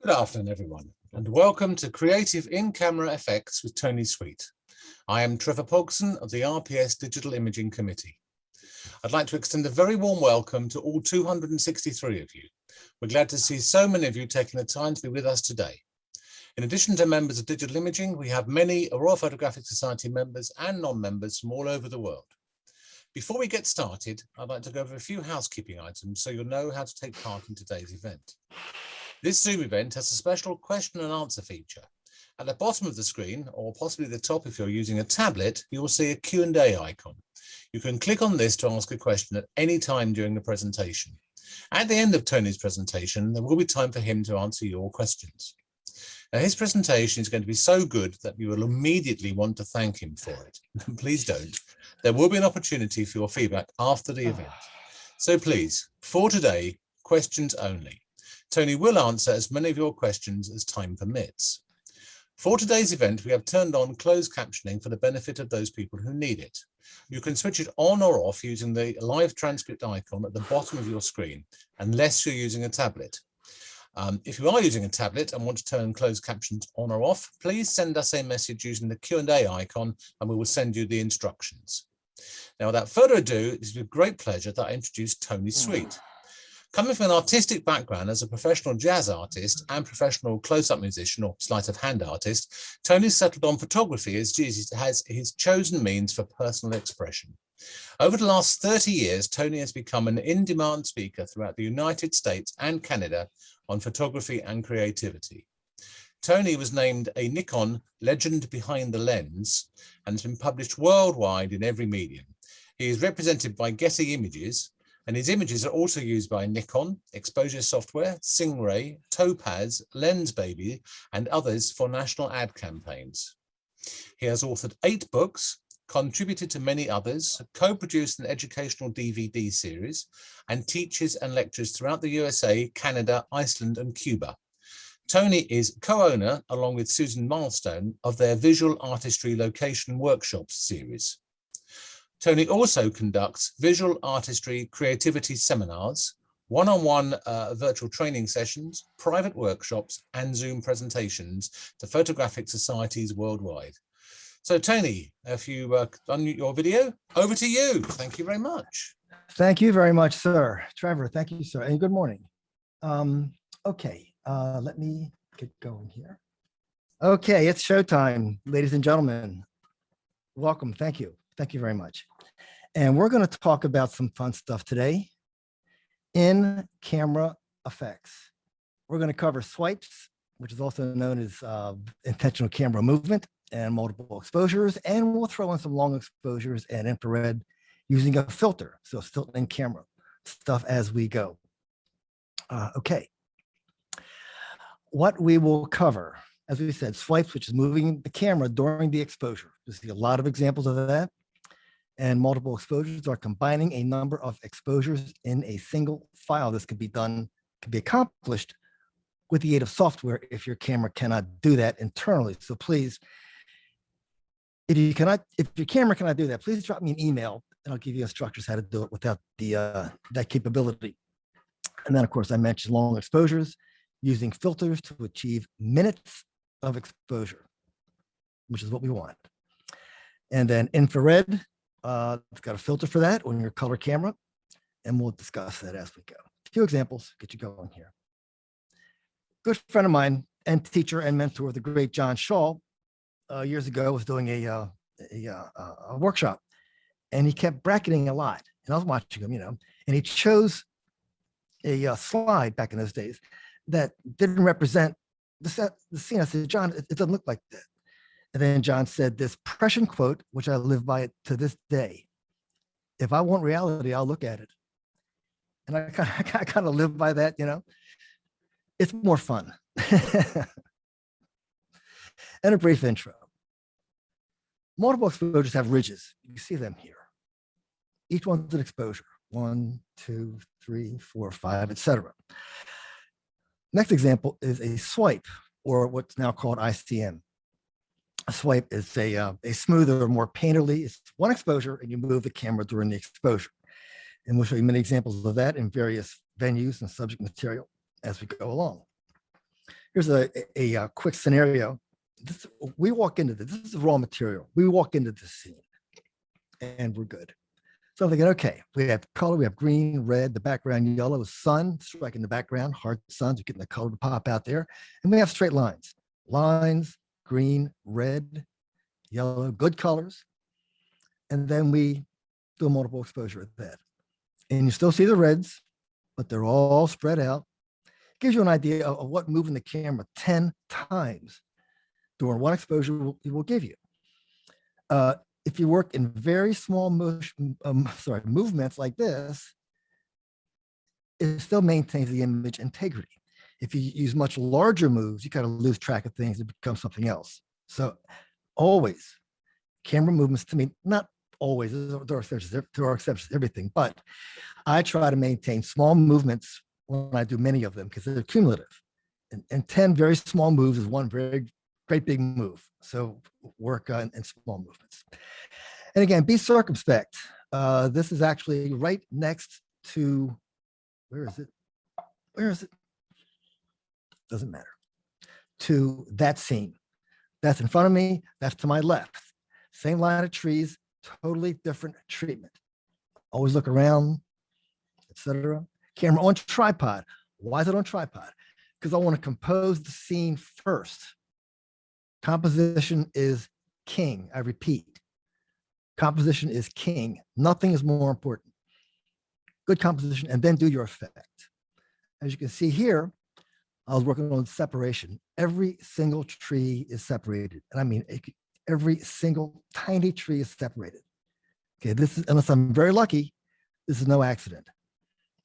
Good afternoon, everyone, and welcome to Creative In-Camera Effects with Tony Sweet. I am Trevor Pogson of the RPS Digital Imaging Committee. I'd like to extend a very warm welcome to all 263 of you. We're glad to see so many of you taking the time to be with us today. In addition to members of digital imaging, we have many Royal Photographic Society members and non-members from all over the world. Before we get started, I'd like to go over a few housekeeping items so you'll know how to take part in today's event. This Zoom event has a special question and answer feature. At the bottom of the screen, or possibly the top if you're using a tablet, you will see a Q&A icon. You can click on this to ask a question at any time during the presentation. At the end of Tony's presentation, there will be time for him to answer your questions. Now, his presentation is going to be so good that you will immediately want to thank him for it. Please don't. There will be an opportunity for your feedback after the event. So please, for today, questions only. Tony will answer as many of your questions as time permits. For today's event, we have turned on closed captioning for the benefit of those people who need it. You can switch it on or off using the live transcript icon at the bottom of your screen, unless you're using a tablet. If you are using a tablet and want to turn closed captions on or off, please send us a message using the Q&A icon and we will send you the instructions. Now, without further ado, it is with great pleasure that I introduce Tony Sweet. Coming from an artistic background as a professional jazz artist and professional close-up musician or sleight of hand artist, Tony settled on photography as he has his chosen means for personal expression. Over the last 30 years, Tony has become an in-demand speaker throughout the United States and Canada on photography and creativity. Tony was named a Nikon Legend Behind the Lens and has been published worldwide in every medium. He is represented by Getty Images, and his images are also used by Nikon, Exposure Software, Stingray, Topaz, Lensbaby, and others for national ad campaigns. He has authored 8 books, contributed to many others, co-produced an educational DVD series, and teaches and lectures throughout the USA, Canada, Iceland, and Cuba. Tony is co-owner, along with Susan Milestone, of their Visual Artistry Location Workshops series. Tony also conducts visual artistry creativity seminars, one-on-one virtual training sessions, private workshops, and Zoom presentations to photographic societies worldwide. So Tony, if you unmute your video, over to you. Thank you very much. Thank you very much, sir. Trevor, thank you, sir. And good morning. Let me get going here. Okay, it's showtime, ladies and gentlemen. Welcome. Thank you. Thank you very much. And we're going to talk about some fun stuff today. In-camera effects. We're going to cover swipes, which is also known as intentional camera movement, and multiple exposures. And we'll throw in some long exposures and infrared using a filter. So still in camera stuff as we go. Okay. What we will cover, as we said, swipes, which is moving the camera during the exposure. You see a lot of examples of that. And multiple exposures are combining a number of exposures in a single file. This can be accomplished with the aid of software if your camera cannot do that internally. So please, if your camera cannot do that, please drop me an email and I'll give you instructions how to do it without that capability. And then, of course, I mentioned long exposures using filters to achieve minutes of exposure, which is what we want. And then infrared, it's got a filter for that on your color camera, and we'll discuss that as we go. A few examples, get you going here. Good friend of mine and teacher and mentor, the great John Shaw, years ago was doing a workshop, and he kept bracketing a lot. And I was watching him, and he chose a slide back in those days that didn't represent the scene. I said, John, it doesn't look like that. And then John said this prescient quote, which I live by it to this day. If I want reality, I'll look at it. And I kind of live by that, It's more fun. And a brief intro. Multiple exposures have ridges. You see them here. Each one's an exposure. 1, 2, 3, 4, 5, etc. Next example is a swipe, or what's now called ICM. A swipe is a smoother, more painterly. It's one exposure, and you move the camera during the exposure. And we'll show you many examples of that in various venues and subject material as we go along. Here's a quick scenario. We walk into this. This is raw material. We walk into the scene, and we're good. So I'm thinking, okay, we have color, we have green, red, the background yellow, sun striking the background, hard suns, you're getting the color to pop out there. And we have straight lines, green, red, yellow, good colors. And then we do a multiple exposure of that. And you still see the reds, but they're all spread out. It gives you an idea of what moving the camera 10 times during one exposure will give you. If you work in very small movements like this, it still maintains the image integrity. If you use much larger moves, you kind of lose track of things and become something else. So always, camera movements, to me, not always, there are exceptions to everything, but I try to maintain small movements when I do many of them because they're cumulative. And 10 very small moves is one very great big move. So work on in small movements. And again, be circumspect. This is actually right next to, where is it? Where is it? Doesn't matter. To that scene. That's in front of me. That's to my left. Same line of trees, totally different treatment. Always look around, etc. Camera on tripod. Why is it on tripod? Because I want to compose the scene first. Composition is king. I repeat. Composition is king. Nothing is more important. Good composition, and then do your effect. As you can see here, I was working on separation. Every single tree is separated. And I mean, every single tiny tree is separated. Okay, this is, unless I'm very lucky, this is no accident.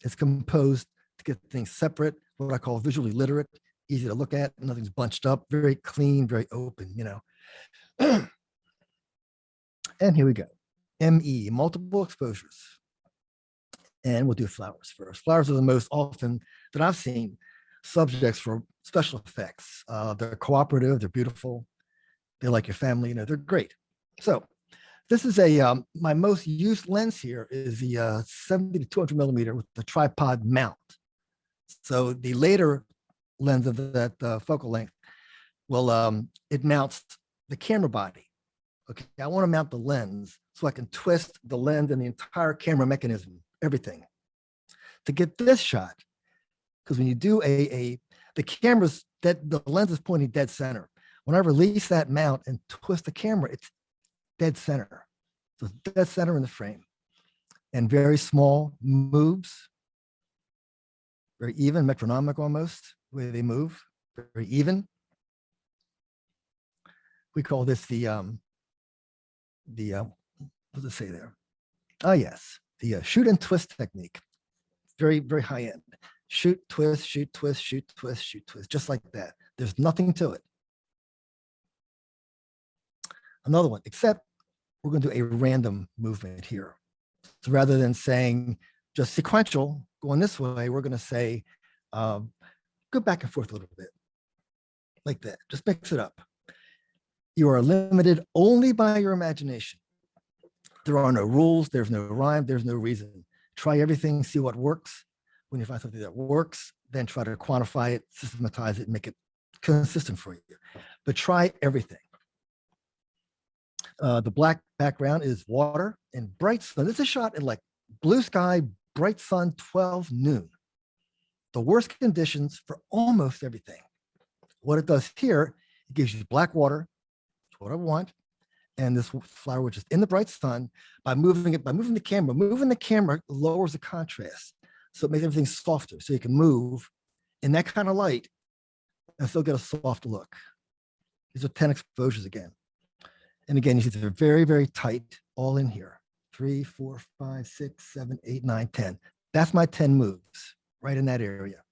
It's composed to get things separate, what I call visually literate, easy to look at, nothing's bunched up, very clean, very open, you know. And here we go. ME, multiple exposures. And we'll do flowers first. Flowers are the most often that I've seen subjects for special effects. They're cooperative, they're beautiful, they're like your family, you know, they're great. So this is my most used lens here is the 70 to 200 millimeter with the tripod mount. So the later lens of that focal length will, it mounts the camera body. Okay, I want to mount the lens so I can twist the lens and the entire camera mechanism, everything. To get this shot, because when you do the camera's the lens is pointing dead center. When I release that mount and twist the camera, it's dead center. So it's dead center in the frame. And very small moves, very even, metronomic almost, the way they move, very even. We call this what does it say there? Oh, yes, the shoot and twist technique. Very, very high end. Shoot, twist, shoot, twist, shoot, twist, shoot, twist, just like that. There's nothing to it. Another one, except we're going to do a random movement here. So rather than saying just sequential, going this way, we're going to say, go back and forth a little bit, like that. Just mix it up. You are limited only by your imagination. There are no rules, there's no rhyme, there's no reason. Try everything, see what works. When you find something that works, then try to quantify it, systematize it, and make it consistent for you. But try everything. The black background is water and bright sun. This is a shot in like blue sky, bright sun, 12 noon. The worst conditions for almost everything. What it does here, it gives you black water, what I want, and this flower which is in the bright sun. By moving the camera lowers the contrast, so it makes everything softer, so you can move in that kind of light and still get a soft look. These are 10 exposures again, and again you see they're very, very tight, all in here. 3, 4, 5, 6, 7, 8, 9, 10. That's my 10 moves right in that area.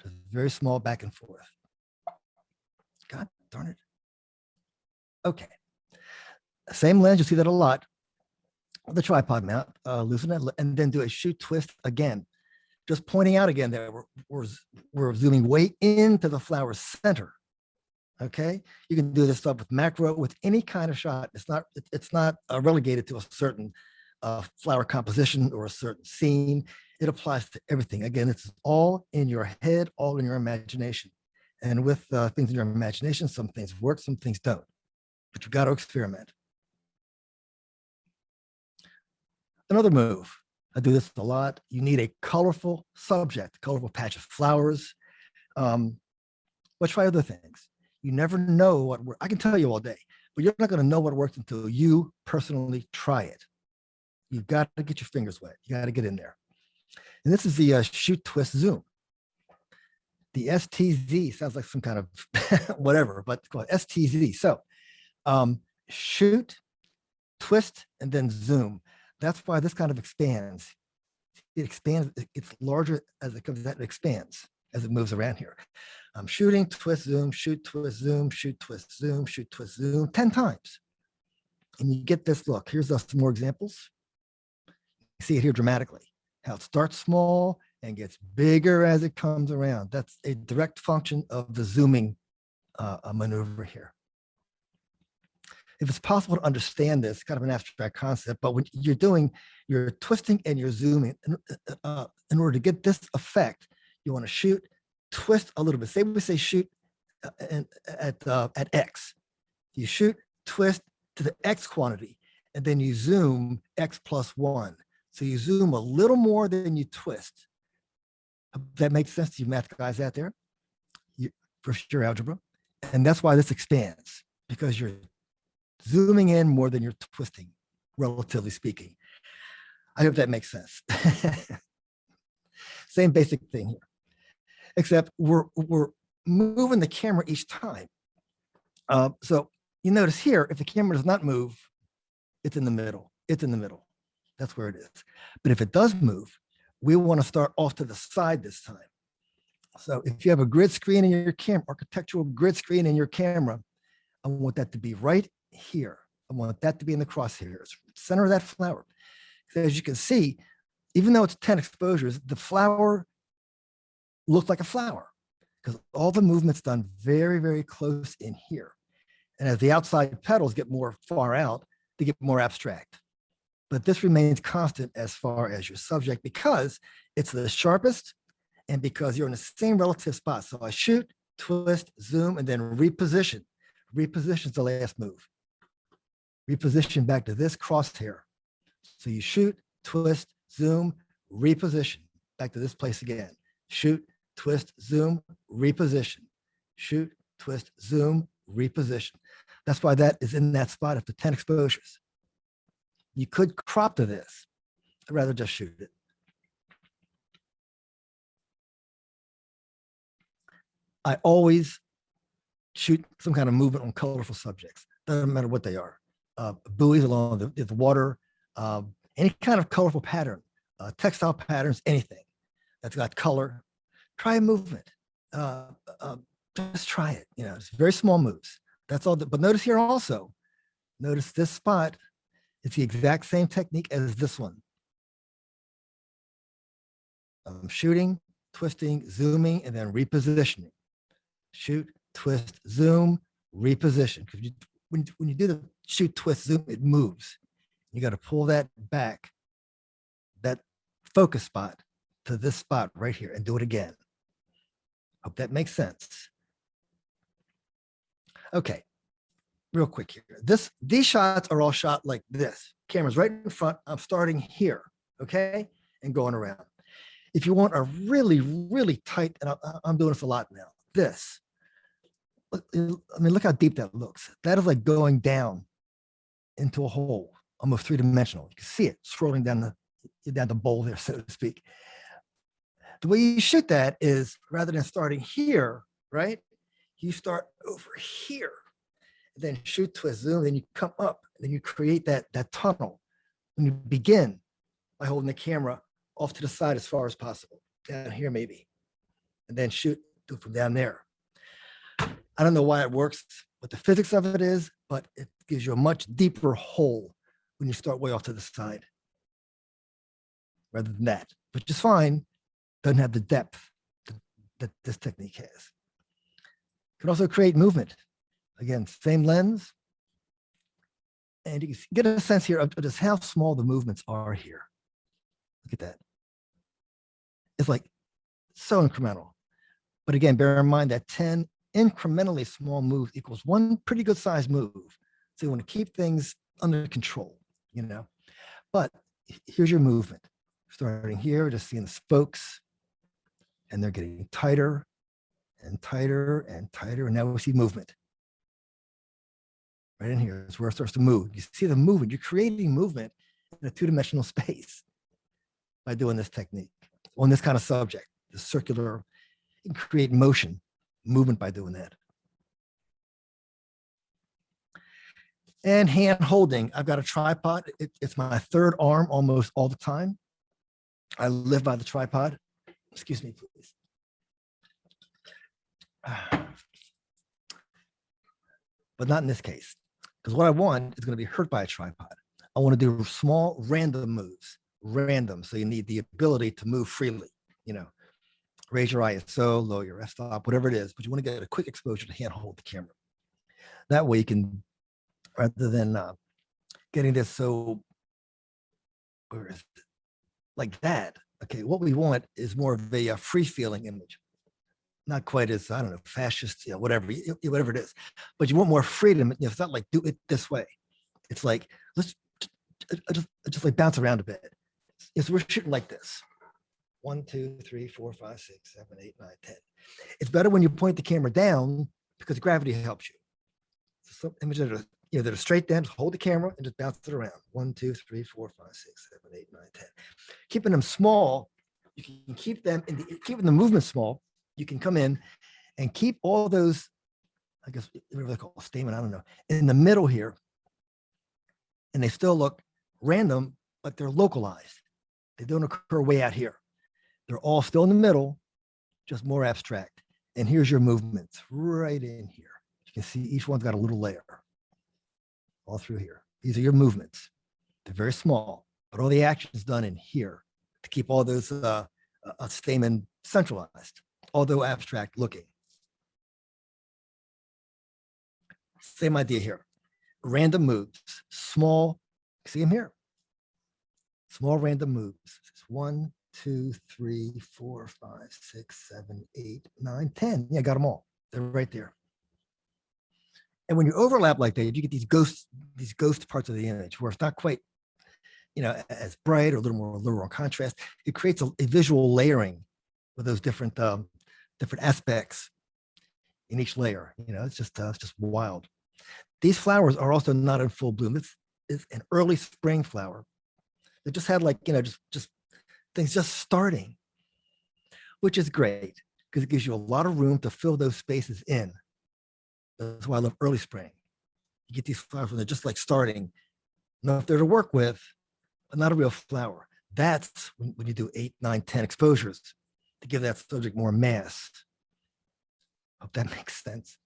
Just very small back and forth. God darn it. Okay, same lens, you see that a lot. The tripod mount, loosen it, and then do a shoot twist again. Just pointing out again that we're zooming way into the flower center. Okay, you can do this stuff with macro, with any kind of shot. It's not relegated to a certain flower composition or a certain scene. It applies to everything. Again, it's all in your head, all in your imagination. And with things in your imagination, some things work, some things don't, but you've got to experiment. Another move, I do this a lot. You need a colorful subject, colorful patch of flowers. But try other things. You never know what works. I can tell you all day, but you're not going to know what works until you personally try it. You've got to get your fingers wet. You got to get in there. And this is the shoot, twist, zoom. The STZ sounds like some kind of whatever, but it's called STZ. So shoot, twist, and then zoom. That's why this kind of expands. It expands, it's larger as it comes out, it expands as it moves around here. I'm shooting, twist, zoom, shoot, twist, zoom, shoot, twist, zoom, shoot, twist, zoom, 10 times. And you get this look. Here's some more examples. You see it here dramatically, how it starts small and gets bigger as it comes around. That's a direct function of the zooming maneuver here. If it's possible to understand this, kind of an abstract concept, but when you're doing, you're twisting and you're zooming, in order to get this effect, you want to shoot, twist a little bit. Say we say shoot at X. You shoot, twist to the X quantity, and then you zoom X plus 1. So you zoom a little more than you twist. That makes sense to you math guys out there, first year algebra. And that's why this expands, because you're zooming in more than you're twisting, relatively speaking. I hope that makes sense. Same basic thing here, except we're moving the camera each time. So you notice here, if the camera does not move, it's in the middle. It's in the middle. That's where it is. But if it does move, we want to start off to the side this time. So if you have a grid screen in your camera, architectural grid screen in your camera, I want that to be right here. I want that to be in the crosshairs, center of that flower. So as you can see, even though it's 10 exposures, the flower looks like a flower because all the movement's done very, very close in here. And as the outside petals get more far out, they get more abstract. But this remains constant as far as your subject because it's the sharpest and because you're in the same relative spot. So I shoot, twist, zoom, and then reposition. Reposition is the last move. Reposition back to this crosshair. So you shoot, twist, zoom, reposition back to this place again. Shoot, twist, zoom, reposition. Shoot, twist, zoom, reposition. That's why that is in that spot after 10 exposures. You could crop to this. I'd rather just shoot it. I always shoot some kind of movement on colorful subjects. Doesn't matter what they are. Buoys along the water, any kind of colorful pattern, textile patterns, anything that's got color. Try a movement. Just try it. You know, it's very small moves. That's all. But notice here also, notice this spot. It's the exact same technique as this one. I'm shooting, twisting, zooming, and then repositioning. Shoot, twist, zoom, reposition. Because when you do the shoot, twist, zoom, it moves. You got to pull that back, that focus spot to this spot right here and do it again. Hope that makes sense. Okay. Real quick here. These shots are all shot like this. Camera's right in front. I'm starting here, okay, and going around. If you want a really, really tight, and I'm doing this a lot now. This, I mean, look how deep that looks. That is like going down into a hole, almost three-dimensional. You can see it scrolling down the bowl there, so to speak. The way you shoot that is rather than starting here, right? You start over here. Then shoot, twist, zoom, then you come up, then you create that tunnel. When you begin by holding the camera off to the side as far as possible, down here maybe, and then shoot from down there. I don't know why it works, what the physics of it is, but it gives you a much deeper hole when you start way off to the side, rather than that, which is fine, doesn't have the depth that this technique has. You can also create movement. Again, same lens. And you can get a sense here of just how small the movements are here. Look at that. It's like so incremental. But again, bear in mind that 10 incrementally small moves equals one pretty good sized move. So you want to keep things under control, you know. But here's your movement. Starting here, just seeing the spokes, and they're getting tighter and tighter and tighter. And now we see movement. Right in here is where it starts to move. You see the movement. You're creating movement in a two-dimensional space by doing this technique on this kind of subject, the circular, you can create motion, movement by doing that. And hand holding. I've got a tripod. It's my third arm almost all the time. I live by the tripod. Excuse me, please. But not in this case, because what I want is going to be hurt by a tripod. I want to do small random moves, random. So you need the ability to move freely, you know, raise your ISO, lower your f-stop, whatever it is, but you want to get a quick exposure to hand hold the camera. That way you can, rather than getting this so, where is it? Like that. Okay, what we want is more of a free feeling image. Not quite as, I don't know, fascist, you know, whatever it is. But you want more freedom. You know, it's not like do it this way. It's like, let's just like bounce around a bit. So we're shooting like this. 1, 2, 3, 4, 5, 6, 7, 8, 9, 10. It's better when you point the camera down because gravity helps you. So some images that are, you know, that are straight down, just hold the camera and just bounce it around. 1, 2, 3, 4, 5, 6, 7, 8, 9, 10. Keeping them small, you can keep them keeping the movement small. You can come in and keep all those, I guess, whatever they call a statement, I don't know, in the middle here. And they still look random, but they're localized. They don't occur way out here. They're all still in the middle, just more abstract. And here's your movements right in here. You can see each one's got a little layer all through here. These are your movements. They're very small, but all the action is done in here to keep all those stamen centralized, although abstract looking. Same idea here. Random moves, small, see them here. Small random moves. 1, 2, 3, 4, 5, 6, 7, 8, 9, 10. Yeah, I got them all. They're right there. And when you overlap like that, you get these ghost parts of the image where it's not quite, you know, as bright or a little more contrast. It creates a visual layering with those different aspects in each layer. You know, it's just wild. These flowers are also not in full bloom. This is an early spring flower. They just had, like, you know, just things just starting, which is great because it gives you a lot of room to fill those spaces in. That's why I love early spring. You get these flowers when they're just like starting, enough there to work with, but not a real flower. That's when you do 8, 9, 10 exposures to give that subject more mass. Hope that makes sense.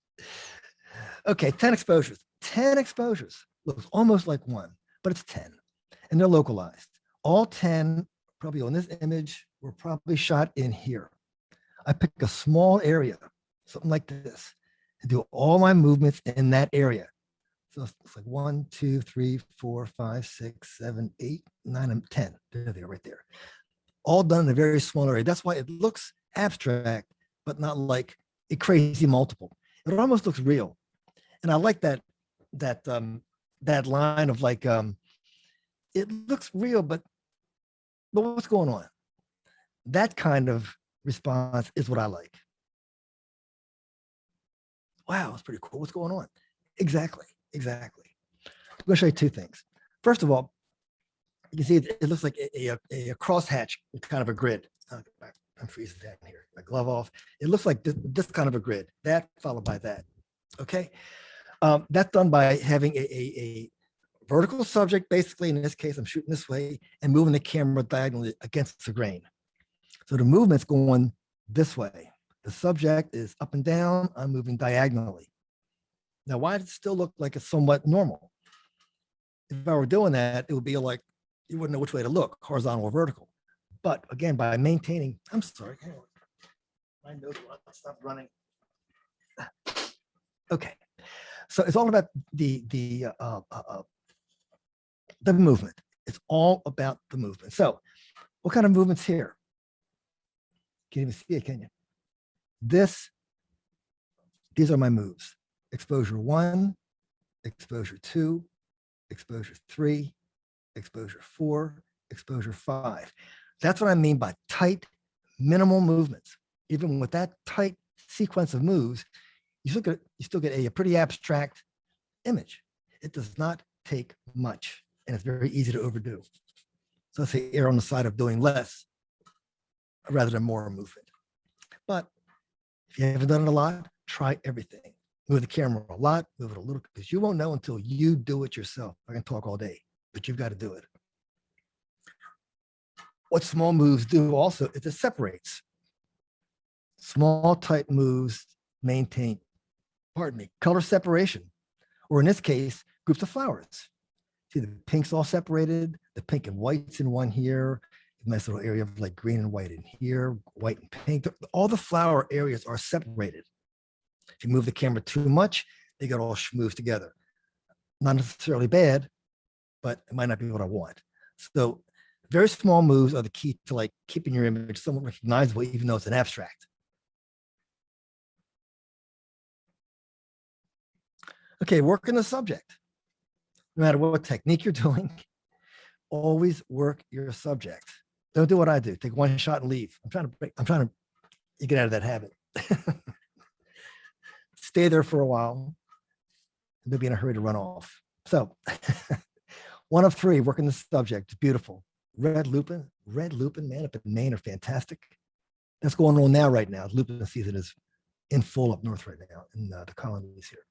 Okay, 10 exposures. 10 exposures looks almost like one, but it's 10, and they're localized. All 10, probably on this image, were probably shot in here. I pick a small area, something like this, and do all my movements in that area. So it's like 1, 2, 3, 4, 5, 6, 7, 8, 9, and 10. There they are right there. All done in a very small area. That's why it looks abstract, but not like a crazy multiple. It almost looks real. And I like that line of like, it looks real, but what's going on? That kind of response is what I like. Wow, that's pretty cool. What's going on? Exactly. I'm going to show you two things. First of all, you can see it looks like a crosshatch, kind of a grid. I'm freezing down here. My glove off. It looks like this kind of a grid. That followed by that. Okay. That's done by having a vertical subject, basically. In this case, I'm shooting this way and moving the camera diagonally against the grain. So the movement's going this way. The subject is up and down. I'm moving diagonally. Now, why does it still look like it's somewhat normal? If I were doing that, it would be like, you wouldn't know which way to look, horizontal or vertical. But again, by maintaining, I'm sorry, my nose stopped running. Okay, so it's all about the movement. It's all about the movement. So what kind of movements here? Can't even see it, can you? These are my moves. Exposure 1, exposure 2, exposure 3, exposure 4, exposure 5. That's what I mean by tight, minimal movements. Even with that tight sequence of moves, you still get a pretty abstract image. It does not take much, and it's very easy to overdo. So let's say err on the side of doing less rather than more movement. But if you haven't done it a lot, try everything. Move the camera a lot, move it a little, because you won't know until you do it yourself. I can talk all day, but you've got to do it. What small moves do also is it separates. Small, tight moves maintain, color separation, or in this case, groups of flowers. See the pinks all separated, the pink and whites in one here, nice little area of like green and white in here, white and pink. All the flower areas are separated. If you move the camera too much, they get all schmoozed together. Not necessarily bad, but it might not be what I want. So very small moves are the key to like keeping your image somewhat recognizable, even though it's an abstract. Okay, working the subject. No matter what technique you're doing, always work your subject. Don't do what I do. Take one shot and leave. I'm trying to get out of that habit. Stay there for a while. Don't be in a hurry to run off. So 1 of 3, working the subject. Beautiful. Red lupin, man, up in Maine are fantastic. That's going on now, right now. Lupin season is in full up north right now in the colonies here.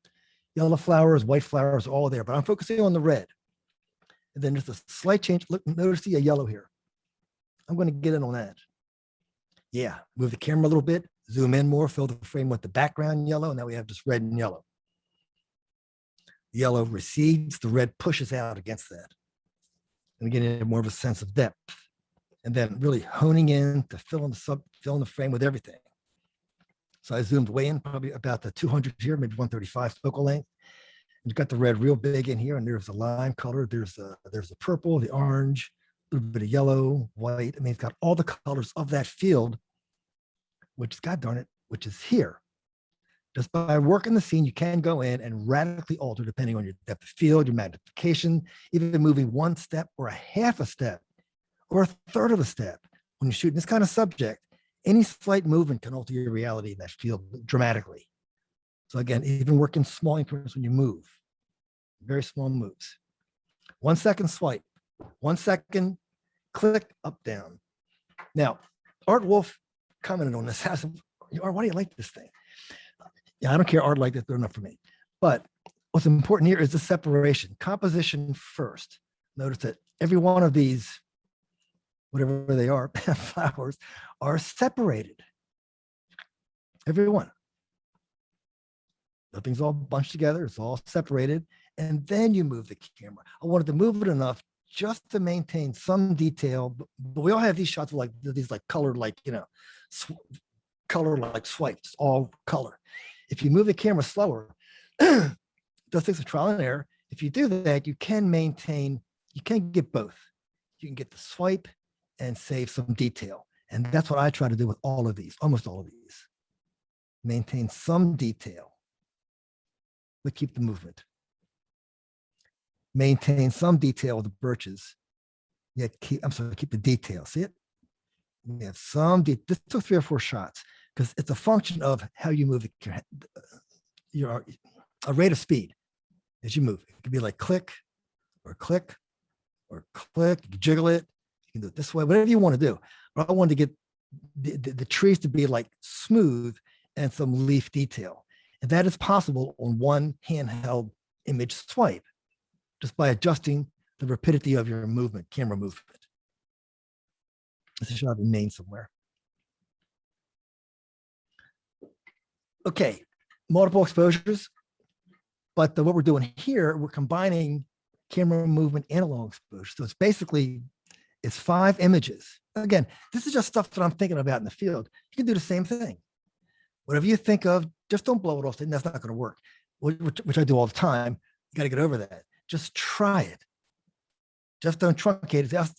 Yellow flowers, white flowers, all there, but I'm focusing on the red. And then there's a slight change. Look, notice the yellow here. I'm going to get in on that. Yeah, move the camera a little bit, zoom in more, fill the frame with the background yellow, and now we have just red and yellow. The yellow recedes, the red pushes out against that. And getting more of a sense of depth. And then really honing in to fill in the frame with everything. So I zoomed way in, probably about the 200 here, maybe 135 focal length. You've got the red real big in here, and there's the lime color, there's the purple, the orange, a little bit of yellow, white. I mean, it's got all the colors of that field, which, God darn it, which is here. Just by working the scene, you can go in and radically alter depending on your depth of field, your magnification, even moving 1 step or a half a step or a third of a step. When you're shooting this kind of subject, any slight movement can alter your reality in that field dramatically. So again, even working small increments when you move, very small moves. 1 second swipe, 1 second click up, down. Now, Art Wolf commented on this. Art, why do you like this thing? Yeah, I don't care art like this, they're not for me. But what's important here is the separation, composition first. Notice that every one of these, whatever they are, flowers, are separated. Every one. Nothing's all bunched together, it's all separated. And then you move the camera. I wanted to move it enough just to maintain some detail, but we all have these shots with like these like colored, like, you know, color like swipes, all color. If you move the camera slower, it does take some trial and error. If you do that, you can maintain, you can get both. You can get the swipe and save some detail. And that's what I try to do with all of these, almost all of these. Maintain some detail, but keep the movement. Maintain some detail with the birches, yet keep the detail. See it? We have some, this took 3 or 4 shots because it's a function of how you move your rate of speed as you move. It could be like click or click or click. You can jiggle it. You can do it this way, whatever you want to do. But I wanted to get the trees to be like smooth and some leaf detail. And that is possible on one handheld image swipe, just by adjusting the rapidity of your movement, camera movement. This should have a name somewhere. Okay, multiple exposures, but what we're doing here, we're combining camera movement, analog exposure. So it's basically, it's 5 images. Again, this is just stuff that I'm thinking about in the field. You can do the same thing. Whatever you think of, just don't blow it off. That's not going to work, which I do all the time. You got to get over that. Just try it. Just don't truncate it. That's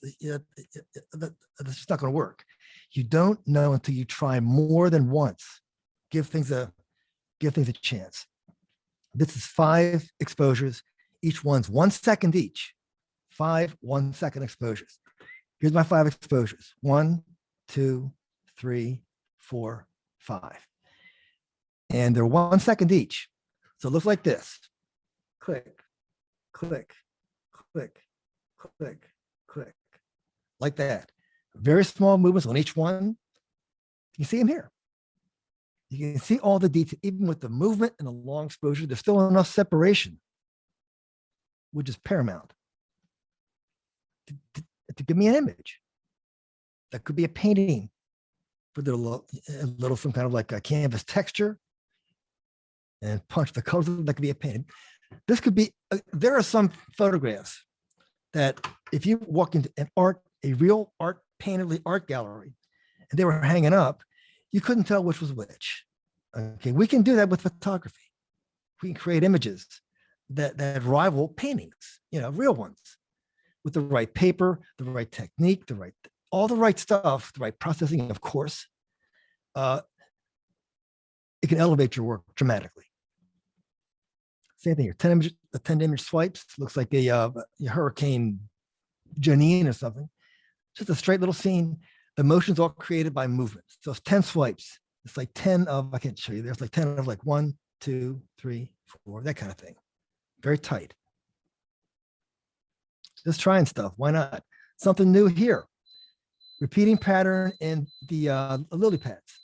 just not going to work. You don't know until you try more than once. give things a chance. This is 5 exposures. Each one's 1 second each. 5 1-second exposures. Here's my 5 exposures. 1, 2, 3, 4, 5. And they're 1 second each. So it looks like this. Click, click, click, click, click. Like that. Very small movements on each one. You can see them here. You can see all the detail, even with the movement and the long exposure, there's still enough separation, which is paramount, to give me an image. That could be a painting with a little some kind of like a canvas texture and punch the colors. That could be a painting. This could be, there are some photographs that if you walk into a real art painted art gallery, and they were hanging up, you couldn't tell which was which. Okay, we can do that with photography. We can create images that rival paintings, real ones, with the right paper, the right technique, all the right stuff, the right processing, of course. It can elevate your work dramatically. Same thing here. 10 image swipes. Looks like a Hurricane Janine or something. Just a straight little scene. The motion's all created by movement. So it's 10 swipes. It's like 10 of, I can't show you. There's like 10 of like 1, 2, 3, 4, that kind of thing. Very tight. Just trying stuff. Why not? Something new here. Repeating pattern in the lily pads.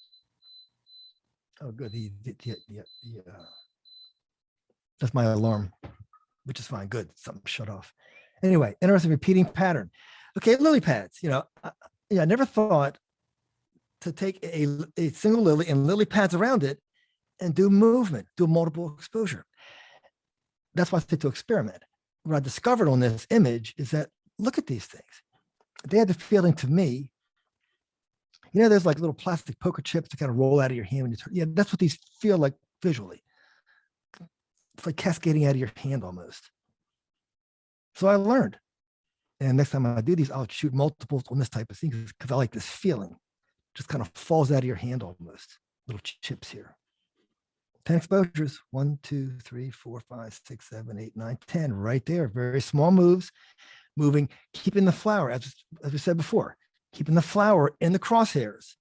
Oh, good. That's my alarm, which is fine. Good. Something shut off. Anyway, interesting repeating pattern. Okay, lily pads. I never thought to take a single lily and lily pads around it and do movement, do multiple exposure. That's why I said to experiment. What I discovered on this image is that, look at these things. They had the feeling to me, there's like little plastic poker chips that kind of roll out of your hand when you turn. Yeah, that's what these feel like visually. It's like cascading out of your hand almost. So I learned. And next time I do these, I'll shoot multiples on this type of thing because I like this feeling. Just kind of falls out of your hand almost. Little chips here. 10 exposures. 1, 2, 3, 4, 5, 6, 7, 8, 9, 10. Right there. Very small moves. Moving, keeping the flower, as we said before, keeping the flower in the crosshairs.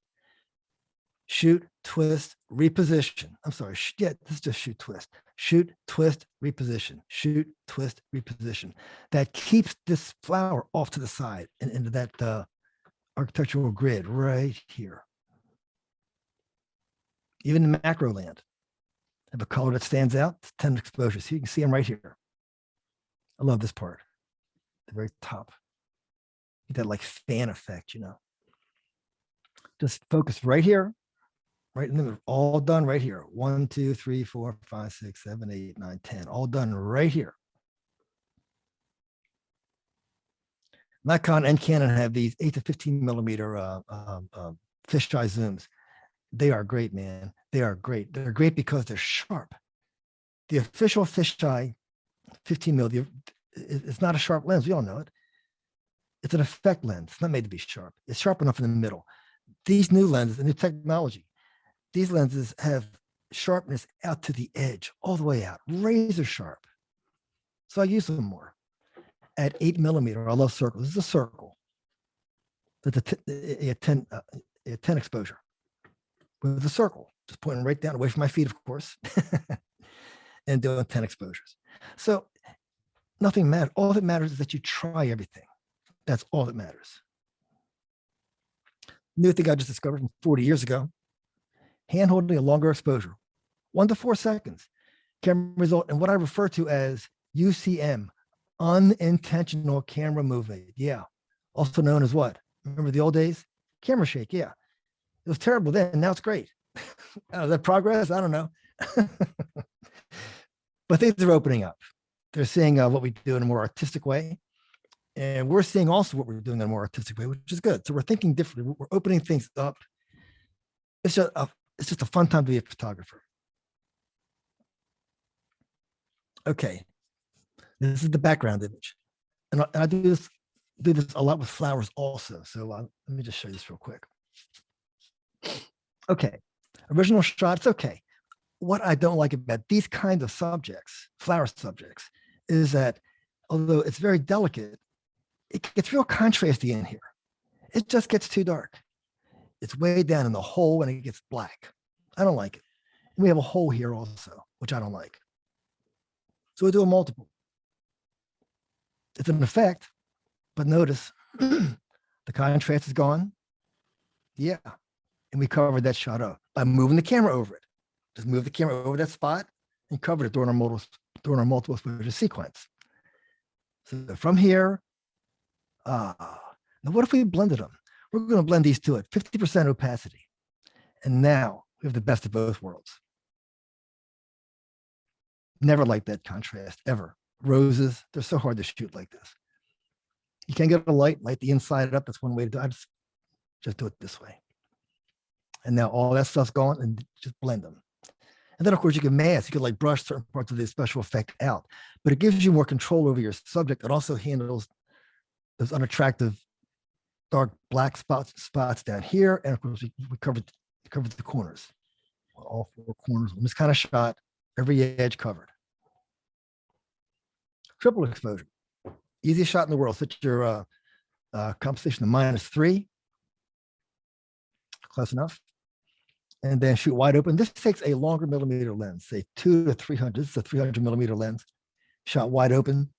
Shoot, twist, reposition. I'm sorry. This is just shoot, twist. Shoot, twist, reposition. Shoot, twist, reposition. That keeps this flower off to the side and into that architectural grid right here. Even in macro land, I have a color that stands out. 10 exposures. So you can see them right here. I love this part. The very top. Get that like fan effect, Just focus right here. Right in the middle, all done right here. 1, 2, 3, 4, 5, 6, 7, 8, 9, 10. All done right here. Nikon and Canon have these 8 to 15 millimeter fisheye zooms. They are great, man. They are great. They're great because they're sharp. The official fisheye 15 mil, it's not a sharp lens. We all know it. It's an effect lens. It's not made to be sharp. It's sharp enough in the middle. These new lenses, the new technology, these lenses have sharpness out to the edge, all the way out, razor sharp. So I use them more. At 8 millimeter, I love circles. This is a circle. That's a 10 exposure with a circle, just pointing right down away from my feet, of course, and doing 10 exposures. So nothing matters. All that matters is that you try everything. That's all that matters. New thing I just discovered from 40 years ago, hand holding a longer exposure, 1 to 4 seconds, can result in what I refer to as UCM, unintentional camera movement. Yeah. Also known as what? Remember the old days? Camera shake. Yeah. It was terrible then. Now it's great. Is that progress? I don't know. But things are opening up. They're seeing what we do in a more artistic way. And we're seeing also what we're doing in a more artistic way, which is good. So we're thinking differently. We're opening things up. It's just a fun time to be a photographer. Okay. This is the background image. And I do this a lot with flowers also. So let me just show you this real quick. Okay. Original shot, it's okay. What I don't like about these kinds of subjects, flower subjects, is that although it's very delicate, it gets real contrasty in here. It just gets too dark. It's way down in the hole and it gets black. I don't like it. We have a hole here also, which I don't like. So we do a multiple. It's an effect, but notice the contrast is gone. Yeah. And we covered that shot up by moving the camera over it. Just move the camera over that spot and cover it during our multiple exposure sequence. So from here, now what if we blended them? We're going to blend these two at 50% opacity. And now we have the best of both worlds. Never liked that contrast, ever. Roses, they're so hard to shoot like this. You can get a light the inside up. That's one way to do it. I just do it this way. And now all that stuff's gone and just blend them. And then, of course, you can mask. You can like brush certain parts of the special effect out. But it gives you more control over your subject. It also handles those unattractive dark black spots down here. And, of course, we covered the corners. All four corners on this kind of shot, every edge covered. Triple exposure. Easiest shot in the world. Set your compensation to -3. Close enough. And then shoot wide open. This takes a longer millimeter lens, say 2 to 300. This is a 300 millimeter lens. Shot wide open.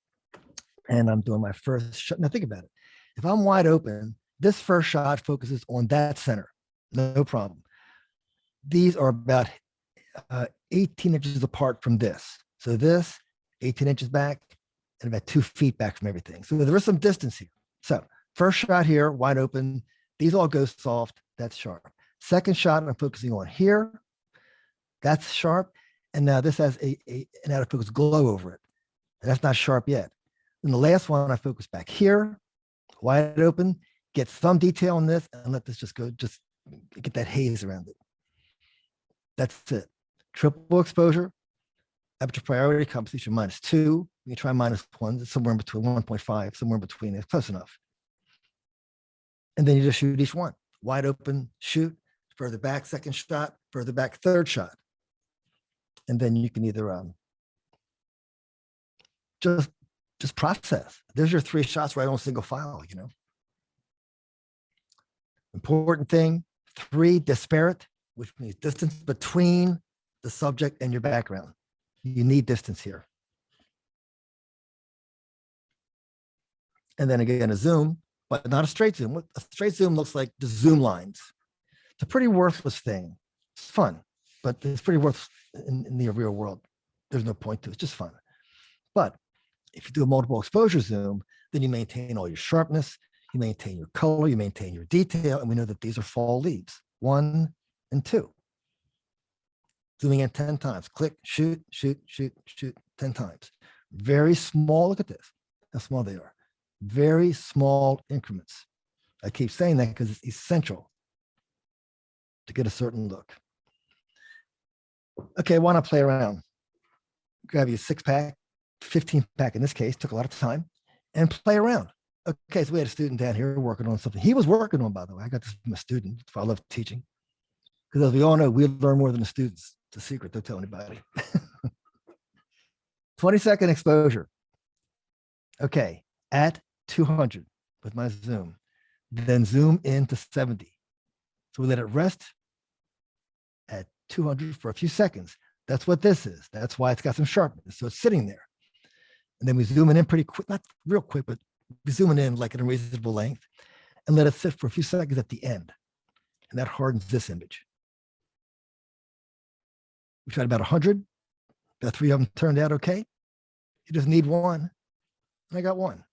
And I'm doing my first shot. Now think about it. If I'm wide open, this first shot focuses on that center. No problem. These are about 18 inches apart from this. So this, 18 inches back, and about 2 feet back from everything. So there is some distance here. So first shot here, wide open. These all go soft. That's sharp. Second shot, I'm focusing on here. That's sharp. And now this has an out of focus glow over it. And that's not sharp yet. And the last one, I focus back here, wide open, get some detail on this, and let this just go, just get that haze around it. That's it. Triple exposure, aperture priority, compensation -2. You can try -1, somewhere in between 1.5, somewhere in between. It's close enough. And then you just shoot each one. Wide open, shoot, further back, second shot, further back, third shot. And then you can either just process. There's your 3 shots right on single file, you know. Important thing, 3 disparate, which means distance between the subject and your background. You need distance here. And then again, a zoom, but not a straight zoom. A straight zoom looks like the zoom lines. It's a pretty worthless thing. It's fun, but it's pretty worthless in the real world. There's no point to it. It's just fun. But if you do a multiple exposure zoom, then you maintain all your sharpness, you maintain your color, you maintain your detail, and we know that these are fall leaves, 1 and 2. Zooming in 10 times, click, shoot, shoot, shoot, shoot, 10 times. Very small, look at this, how small they are. Very small increments. I keep saying that because it's essential to get a certain look. Okay, why not play around? Grab you a 6-pack, 15-pack in this case, took a lot of time, and play around. Okay, so we had a student down here working on something. He was working on, by the way, I got this from a student. That's why I love teaching. Because as we all know, we learn more than the students. It's a secret, don't tell anybody. 20-second exposure. Okay, at 200 with my zoom, then zoom into 70. So we let it rest at 200 for a few seconds. That's what this is. That's why it's got some sharpness. So it's sitting there. And then we zoom it in pretty quick, not real quick, but we zoom it in like at a reasonable length and let it sit for a few seconds at the end. And that hardens this image. We tried about 100. About 3 of them turned out okay. You just need 1. And I got 1.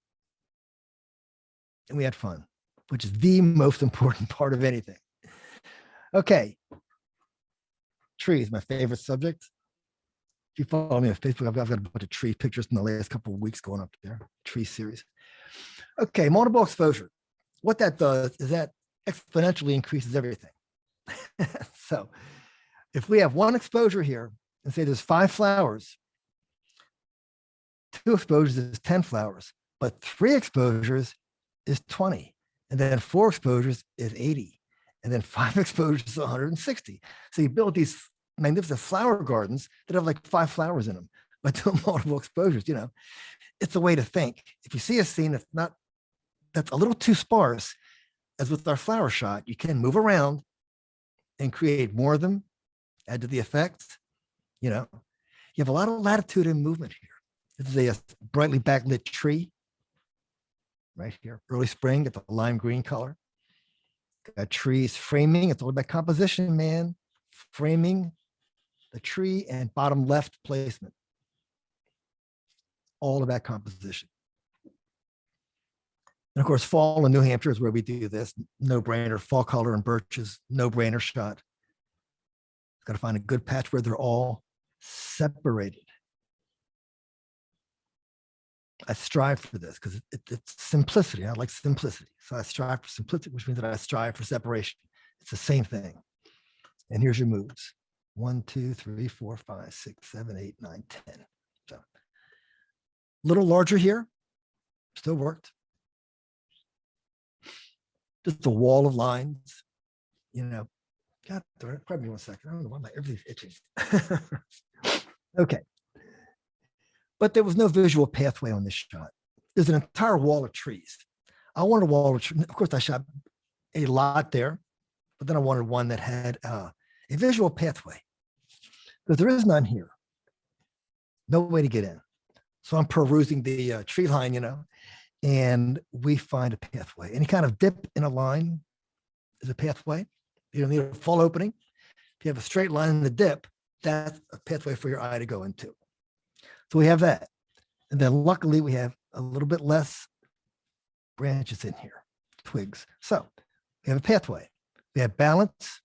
And we had fun, which is the most important part of anything. Okay. Trees, my favorite subject. If you follow me on Facebook, I've got a bunch of tree pictures in the last couple of weeks going up there, tree series. Okay, multiple exposure. What that does is that exponentially increases everything. So if we have 1 exposure here and say there's 5 flowers, 2 exposures is 10 flowers, but 3 exposures is 20. And then 4 exposures is 80. and then 5 exposures is 160. So you build these magnificent flower gardens that have like 5 flowers in them by doing multiple exposures. It's a way to think. If you see a scene that's a little too sparse, as with our flower shot, you can move around and create more of them, add to the effects. You have a lot of latitude in movement here. This is a brightly backlit tree right here, early spring, get the lime green color. Got trees framing. It's all about composition, man. Framing the tree and bottom left placement. All about composition. And of course, fall in New Hampshire is where we do this. No brainer. Fall color and birches, no brainer shot. Got to find a good patch where they're all separated. I strive for this because it's simplicity. I like simplicity. So I strive for simplicity, which means that I strive for separation. It's the same thing. And here's your moves. 1, 2, 3, 4, 5, 6, 7, 8, 9, 10. So a little larger here, still worked. Just a wall of lines, God, pardon me 1 second. I don't know why everything's itching. Okay. But there was no visual pathway on this shot. There's an entire wall of trees. I wanted a wall of trees. Of course, I shot a lot there, but then I wanted one that had a visual pathway because there is none here. No way to get in. So I'm perusing the tree line, and we find a pathway. Any kind of dip in a line is a pathway. You don't need a full opening. If you have a straight line in the dip, that's a pathway for your eye to go into. So we have that. And then luckily we have a little bit less branches in here, twigs. So we have a pathway. We have balance,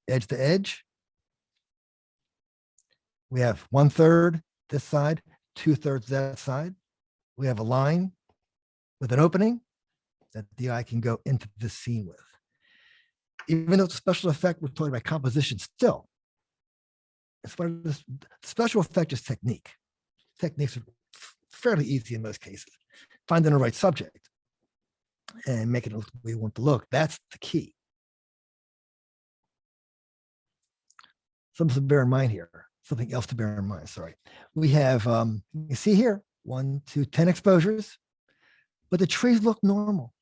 edge to edge. We have 1/3 this side, 2/3 that side. We have a line with an opening that the eye can go into the scene with. Even though it's a special effect, we're talking about composition still. As far as this, special effect is technique. Techniques are fairly easy in most cases. Finding the right subject and making it look the way you want to look, that's the key. Something to bear in mind here. Something else to bear in mind, sorry. We have, you see here, 1, 2, 10 exposures, but the trees look normal.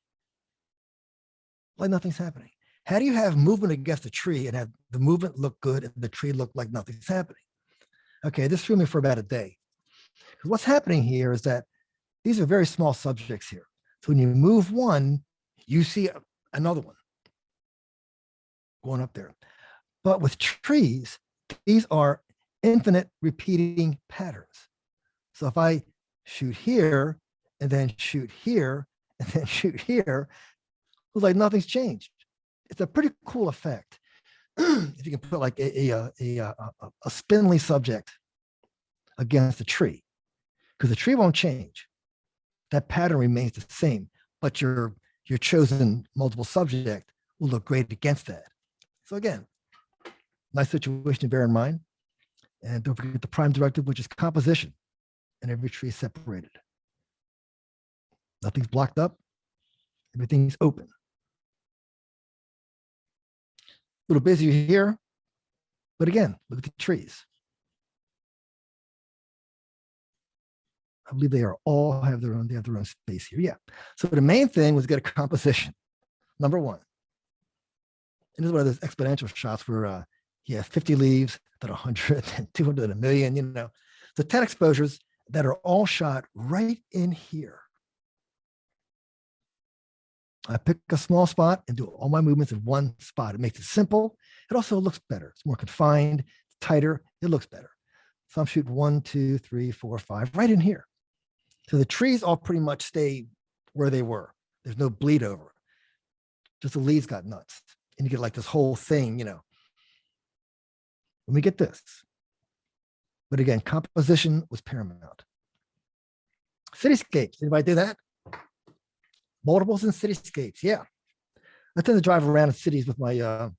Like nothing's happening. How do you have movement against a tree and have the movement look good and the tree look like nothing's happening? Okay, this threw me for about a day. What's happening here is that these are very small subjects here. So when you move one, you see another one going up there. But with trees, these are infinite repeating patterns. So if I shoot here and then shoot here and then shoot here, it looks like nothing's changed. It's a pretty cool effect. If you can put like a spindly subject against a tree, because the tree won't change. That pattern remains the same, but your chosen multiple subject will look great against that. So again, nice situation to bear in mind. And don't forget the prime directive, which is composition, and every tree is separated. Nothing's blocked up. Everything's open. A little busier here, but again, look at the trees. I believe they have their own space here. Yeah. So the main thing was get a composition. Number one. And this is one of those exponential shots where you have 50 leaves, then 100, then 200, then 1,000,000, So 10 exposures that are all shot right in here. I pick a small spot and do all my movements in one spot. It makes it simple. It also looks better. It's more confined, it's tighter. It looks better. So I'm shooting 1, 2, 3, 4, 5 right in here. So the trees all pretty much stay where they were. There's no bleed over. Just the leaves got nuts. And you get like this whole thing, Let me get this. But again, composition was paramount. Cityscapes. Anybody do that? Multiples and cityscapes. Yeah. I tend to drive around in cities with my, or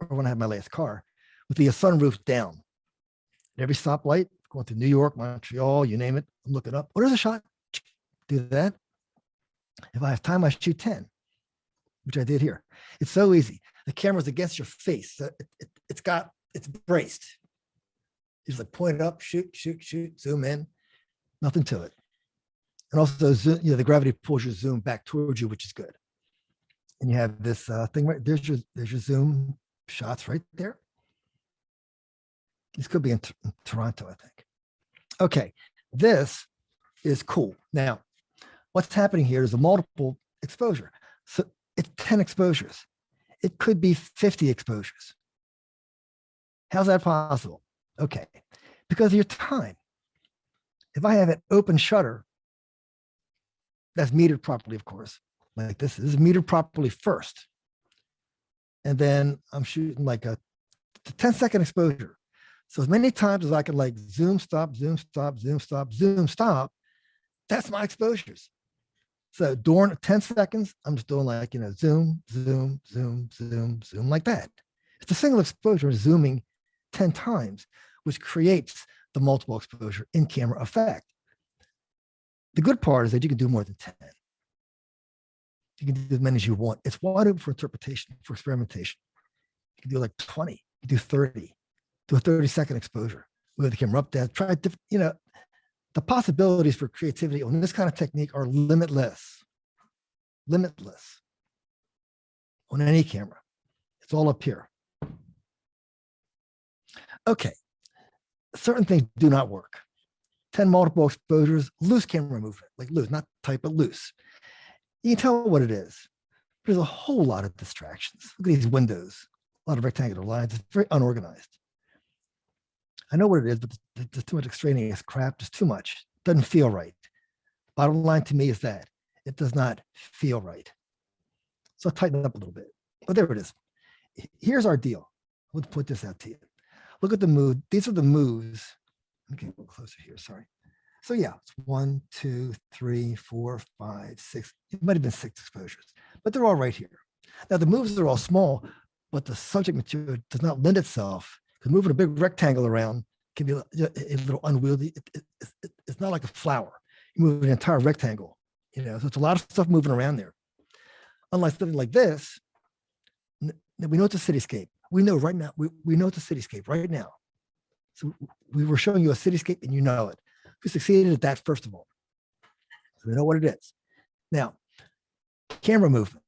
when I had my last car, with the sunroof down. At every stoplight, going to New York, Montreal, you name it, I'm looking up. What is a shot? Do that. If I have time, I shoot 10, which I did here. It's so easy. the camera's against your face. So it's braced. You just like point it up, shoot, shoot, shoot, zoom in, nothing to it. And also, the gravity pulls your zoom back towards you, which is good. And you have this thing right there's your zoom shots right there. This could be in Toronto, I think. Okay, this is cool. Now, what's happening here is a multiple exposure. So it's 10 exposures. It could be 50 exposures. How's that possible? Okay, because of your time. If I have an open shutter, that's metered properly, of course, like this is metered properly first. And then I'm shooting like a 10-second exposure. So as many times as I can like zoom, stop, zoom, stop, zoom, stop, zoom, stop, that's my exposures. So during 10 seconds, I'm just doing like, zoom, zoom, zoom, zoom, zoom, like that. It's a single exposure zooming 10 times, which creates the multiple exposure in-camera effect. The good part is that you can do more than 10. You can do as many as you want. It's wide open for interpretation, for experimentation. You can do like 20, you can do 30, do a 30-second exposure. Move the camera up, down, try different, the possibilities for creativity on this kind of technique are limitless. Limitless on any camera. It's all up here. Okay, certain things do not work. 10 multiple exposures, loose camera movement, like loose, not tight, but loose. You can tell what it is. There's a whole lot of distractions. Look at these windows, a lot of rectangular lines. It's very unorganized. I know what it is, but there's too much extraneous crap. There's too much. Doesn't feel right. Bottom line to me is that it does not feel right. So I'll tighten it up a little bit. But there it is. Here's our deal. Let's put this out to you. Look at the move. These are the moves. Let me get a little closer here. Sorry. So yeah, it's 1, 2, 3, 4, 5, 6. It might have been 6 exposures, but they're all right here. Now the moves are all small, but the subject material does not lend itself because moving a big rectangle around can be a little unwieldy. It's not like a flower. You move an entire rectangle, so it's a lot of stuff moving around there. Unlike something like this, we know it's a cityscape. We know right now, we know it's a cityscape right now. So we were showing you a cityscape and you know it. We succeeded at that, first of all. So we know what it is. Now, camera movement.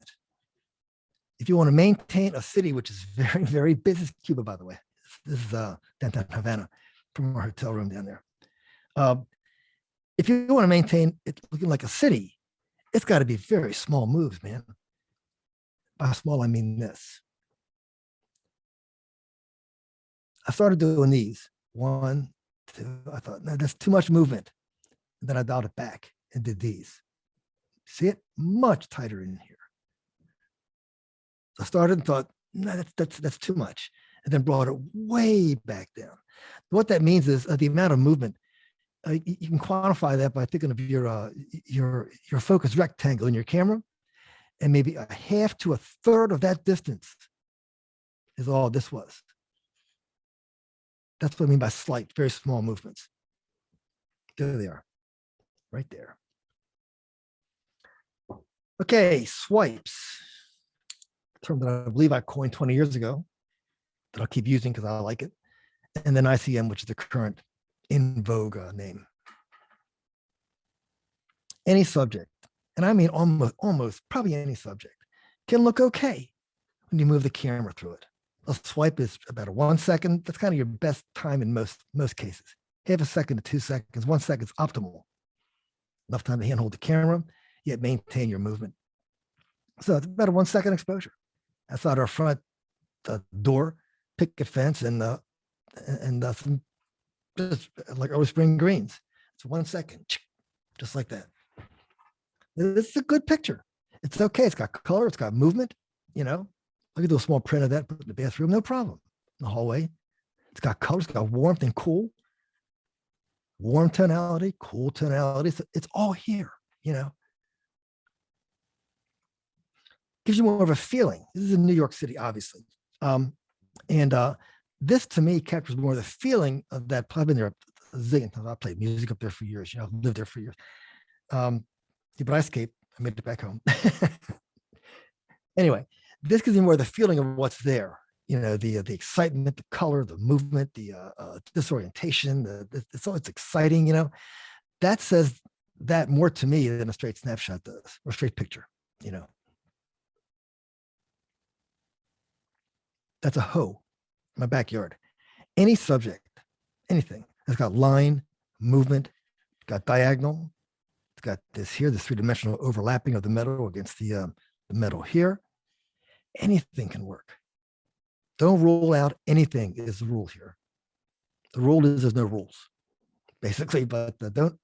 If you want to maintain a city, which is very, very busy, this is Cuba, by the way. This is downtown Havana from our hotel room down there. If you want to maintain it looking like a city, it's got to be very small moves, man. By small, I mean this. I started doing these. 1, 2, I thought, no, that's too much movement. And then I dialed it back and did these. See it? Much tighter in here. So I started and thought, no, that's too much. And then brought it way back down. What that means is the amount of movement. You can quantify that by thinking of your focus rectangle in your camera, and maybe a half to a third of that distance is all this was. That's what I mean by slight, very small movements. There they are, right there. Okay, swipes. A term that I believe I coined 20 years ago that I'll keep using because I like it. And then ICM, which is the current in vogue name. Any subject, and I mean almost probably any subject, can look okay when you move the camera through it. A swipe is about a 1 second. That's kind of your best time in most cases. Half a second to 2 seconds. 1 second is optimal. Enough time to handhold the camera, yet maintain your movement. So it's about a 1 second exposure. Outside our front door, picket fence, and some just like early spring greens. It's 1 second, just like that. This is a good picture. It's okay. It's got color. It's got movement. I could do a small print of that, put it in the bathroom, no problem. In the hallway. It's got color, it's got warmth and cool. Warm tonality, cool tonality. So it's all here, Gives you more of a feeling. This is in New York City, obviously. This to me captures more of the feeling of that. I've been there a zillion times. I played music up there for years. I've lived there for years. But I escaped. I made it back home. Anyway, This gives you more the feeling of what's there. You know, the excitement, the color, the movement, the disorientation. It's exciting. You know, that says that more to me than a straight snapshot does, or straight picture. You know, that's a hoe in my backyard. Any subject, anything that's got line, movement, got diagonal, it's got this here, this three-dimensional overlapping of the metal against the metal here. Anything can work. Don't rule out anything is the rule here. The rule is there's no rules, basically, but don't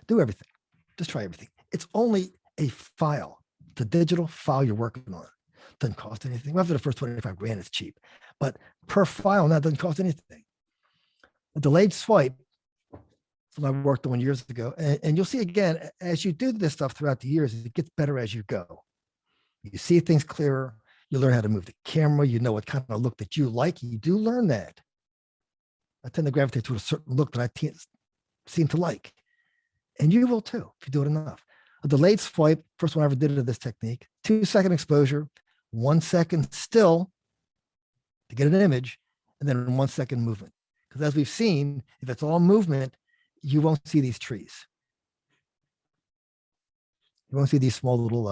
do everything. Just try everything. It's only a file. It's a digital file you're working on. Doesn't cost anything. Well, after the first 25 grand, it's cheap, but per file, that doesn't cost anything. A delayed swipe, I worked on years ago, and you'll see again, as you do this stuff throughout the years, it gets better as you go. You see things clearer. You learn how to move the camera. You know what kind of look that you like. You do learn that. I tend to gravitate to a certain look that I seem to like. And you will too, if you do it enough. A delayed swipe, first one I ever did of this technique, 2-second exposure, 1 second still to get an image, and then 1 second movement. Because as we've seen, if it's all movement, you won't see these trees. You won't see these small little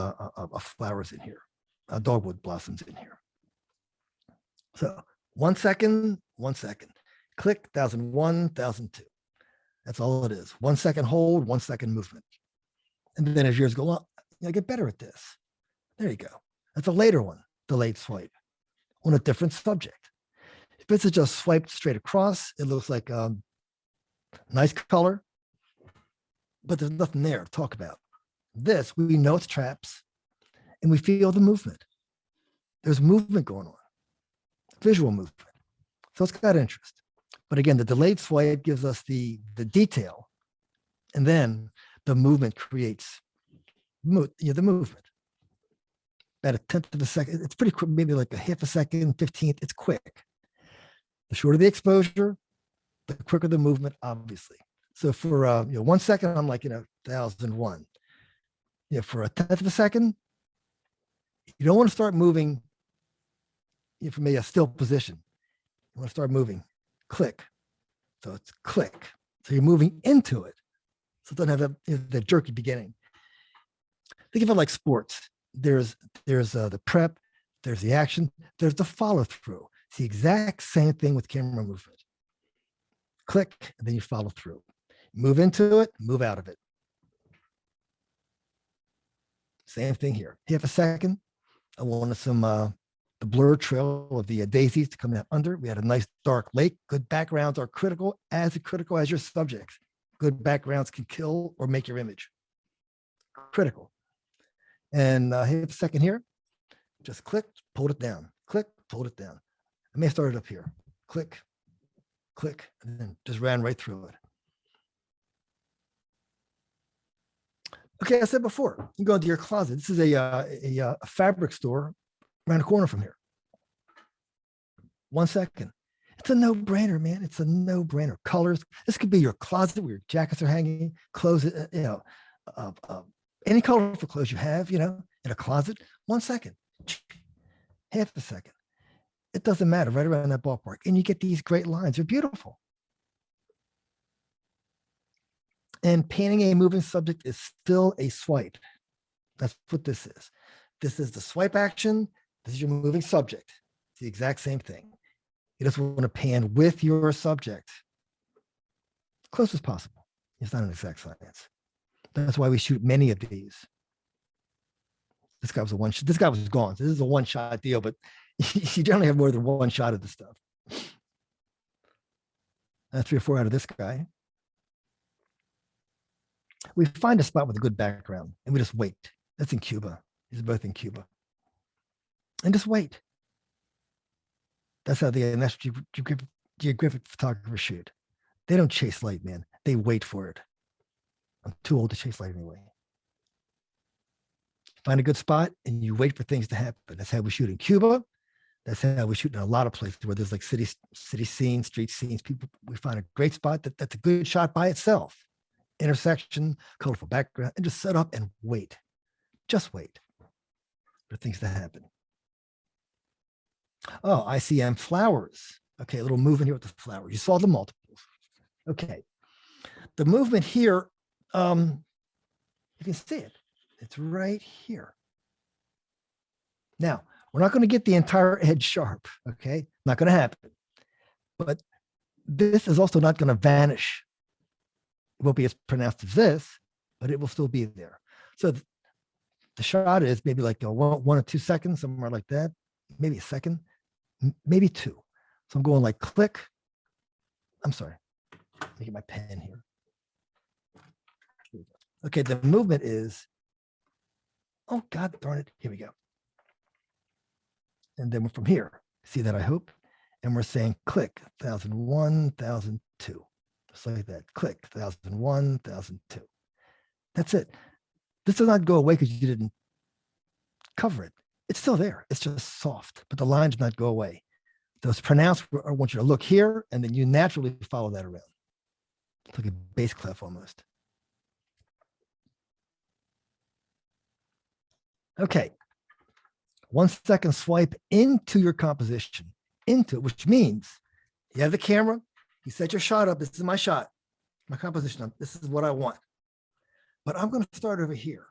flowers in here, dogwood blossoms in here. So 1 second, 1 second. Click, 1001, 1002. That's all it is. 1 second hold, 1 second movement. And then as years go on, you get better at this. There you go. That's a later one, delayed swipe, on a different subject. If it's just swiped straight across, it looks like nice color, but there's nothing there to talk about. This, we know it's traps, and we feel the movement. There's movement going on, visual movement. So it's got interest. But again, the delayed swipe gives us the detail, and then the movement creates the movement. About a tenth of a second. It's pretty quick, maybe like a half a second, 15th. It's quick. The shorter the exposure, the quicker the movement, obviously. So for 1 second, I'm like 1001. For a tenth of a second, you don't want to start moving from a still position. You want to start moving. Click. So it's click. So you're moving into it. So it doesn't have the jerky beginning. Think of it like sports. There's the prep, there's the action, there's the follow through. It's the exact same thing with camera movement. Click, and then you follow through. Move into it, move out of it. Same thing here. Half a second. I wanted some the blur trail of the daisies to come out under. We had a nice dark lake. Good backgrounds are critical as your subjects. Good backgrounds can kill or make your image. Critical. And half a second here. Just click, pulled it down. Click, pulled it down. I may have started up here. Click, click, and then just ran right through it. Okay, I said before, you go into your closet. This is a fabric store around the corner from here. 1 second. It's a no-brainer, man. It's a no-brainer. Colors. This could be your closet where your jackets are hanging. Clothes, any colorful clothes you have, in a closet. 1 second. Half a second. It doesn't matter. Right around that ballpark, and you get these great lines. They're beautiful. And painting a moving subject is still a swipe. That's what this is. This is the swipe action. This is your moving subject. It's the exact same thing. You just want to pan with your subject as close as possible. It's not an exact science. That's why we shoot many of these. This guy was this guy was gone. So this is a one-shot deal, but you generally have more than one shot of this stuff. 3 or 4 out of this guy. We find a spot with a good background and we just wait. That's in Cuba. These are both in Cuba. And just wait. That's how the National Geographic photographers shoot. They don't chase light, man. They wait for it. I'm too old to chase light anyway. Find a good spot and you wait for things to happen. That's how we shoot in Cuba. That's how we shoot in a lot of places where there's like city scenes, street scenes. We find a great spot that's a good shot by itself. Intersection, colorful background, and just set up and wait. Just wait for things to happen. Oh, ICM flowers. Okay, a little movement here with the flowers. You saw the multiples. Okay, the movement here, you can see it. It's right here. Now, we're not going to get the entire edge sharp, okay? Not going to happen. But this is also not going to vanish. It won't be as pronounced as this, but it will still be there. So the shot is maybe like 1 or 2 seconds, somewhere like that. Maybe a second, maybe 2. So I'm going like click. I'm sorry. Let me get my pen here. Okay, the movement is, oh, God darn it. Here we go. And then we're from here. See that, I hope? And we're saying click, 1001, 1002. Just like that. Click, 1001, 1002. That's it. This does not go away because you didn't cover it. It's still there. It's just soft, but the lines do not go away. Those pronounced, I want you to look here, and then you naturally follow that around. It's like a bass clef almost. Okay. 1 second swipe into your composition, into it, which means you have the camera, you set your shot up. This is my shot, my composition. This is what I want. But I'm going to start over here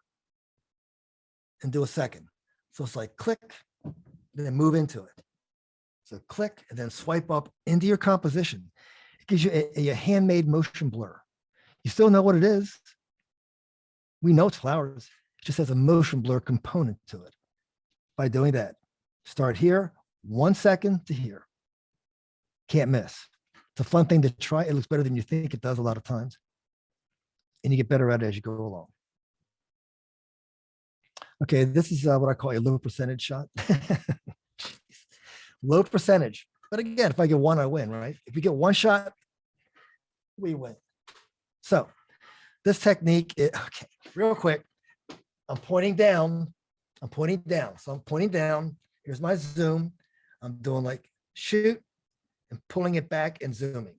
and do a second. So it's like click, then move into it. So click and then swipe up into your composition. It gives you a handmade motion blur. You still know what it is. We know it's flowers. It just has a motion blur component to it. By doing that, start here, 1 second to here. Can't miss. It's a fun thing to try. It looks better than you think it does a lot of times. And you get better at it as you go along. Okay, this is what I call a low percentage shot. Low percentage. But again, if I get 1, I win, right? If you get 1 shot, we win. So this technique, okay, real quick. I'm pointing down. I'm pointing down. So I'm pointing down. Here's my zoom. I'm doing like shoot and pulling it back and zooming.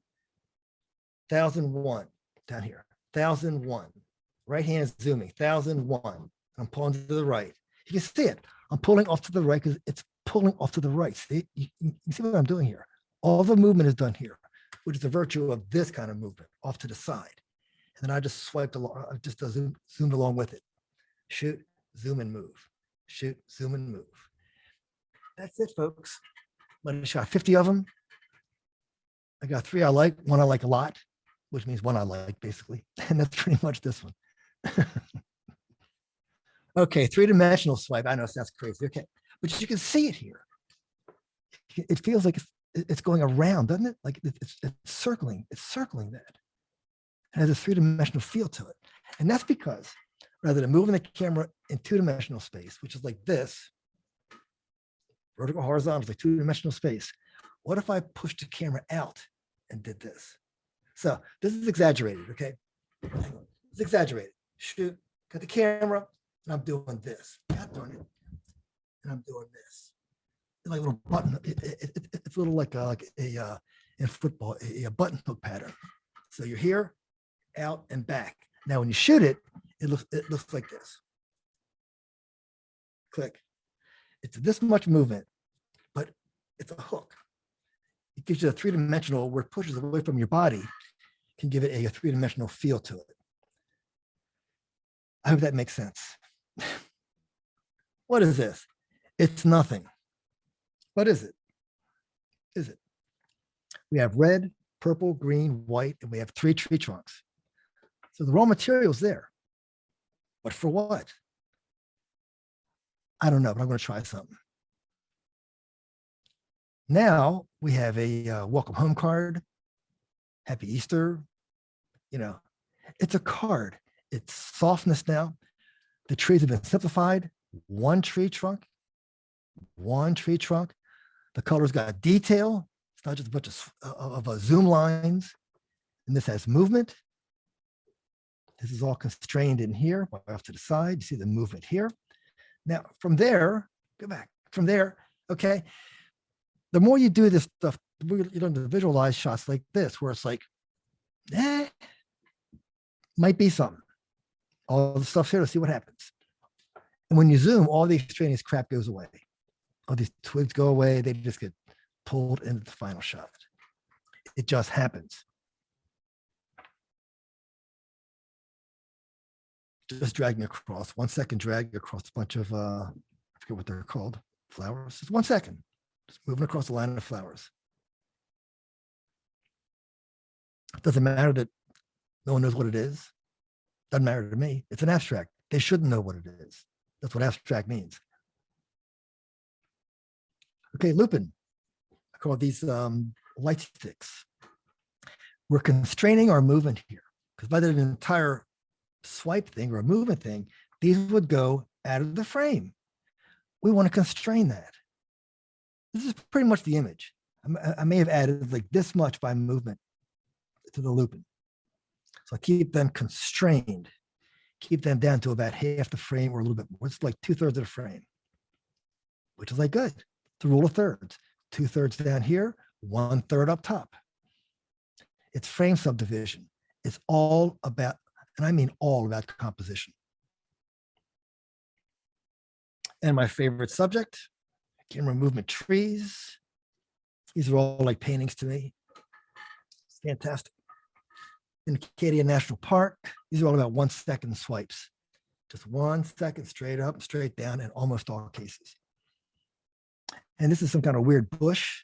1001 down here. 1001. Right hand is zooming. 1001. I'm pulling to the right. You can see it. I'm pulling off to the right because it's pulling off to the right. See, you see what I'm doing here. All the movement is done here, which is the virtue of this kind of movement off to the side. And then I just swiped along. I just zoomed along with it. Shoot, zoom and move. Shoot, zoom and move. That's it, folks. I shot 50 of them. I got 3 I like, 1 I like a lot, which means 1 I like basically. And that's pretty much this one. Okay, 3-dimensional swipe. I know it sounds crazy. Okay, but you can see it here. It feels like it's going around, doesn't it? Like it's circling. It's circling that. It has a 3-dimensional feel to it. And that's because rather than moving the camera in 2-dimensional space, which is like this, vertical, horizontal, like 2-dimensional space, what if I pushed the camera out and did this? So this is exaggerated, okay? It's exaggerated. Shoot, got the camera, and I'm doing this. God darn it. And I'm doing this. It's like a little button. It's a little like a in football, a button hook pattern. So you're here, out, and back. Now, when you shoot it, it looks like this. Click. It's this much movement, but it's a hook. It gives you a 3-dimensional where it pushes away from your body, can give it a 3-dimensional feel to it. I hope that makes sense. What is this? It's nothing. What is it? Is it? We have red, purple, green, white, and we have 3 tree trunks. So the raw material is there. But for what? I don't know, but I'm going to try something. Now we have a welcome home card. Happy Easter. You know, it's a card. It's softness now. The trees have been simplified. 1 tree trunk. 1 tree trunk. The color's got detail. It's not just a bunch of zoom lines. And this has movement. This is all constrained in here, off to the side. You see the movement here. Now, from there, go back. From there, okay, the more you do this stuff, the more you learn to visualize shots like this, where it's like, might be something. All the stuff's here to see what happens. And when you zoom, all the extraneous crap goes away. All these twigs go away. They just get pulled into the final shot. It just happens. Just dragging across, 1 second drag across a bunch of, I forget what they're called, flowers. Just 1 second, just moving across the line of flowers. It doesn't matter that no one knows what it is. Doesn't matter to me. It's an abstract. They shouldn't know what it is. That's what abstract means. Okay, looping. I call these light sticks. We're constraining our movement here because by the entire swipe thing or a movement thing, these would go out of the frame. We want to constrain that. This is pretty much the image. I may have added like this much by movement to the looping. So I keep them constrained, keep them down to about half the frame or a little bit more. It's like 2/3 of the frame, which is like good. The rule of thirds, 2/3 down here, 1/3 up top. It's frame subdivision. It's all about, and I mean all about composition. And my favorite subject, camera movement trees. These are all like paintings to me. It's fantastic. In Acadia National Park, these are all about 1 second swipes. Just 1 second straight up, straight down in almost all cases. And this is some kind of weird bush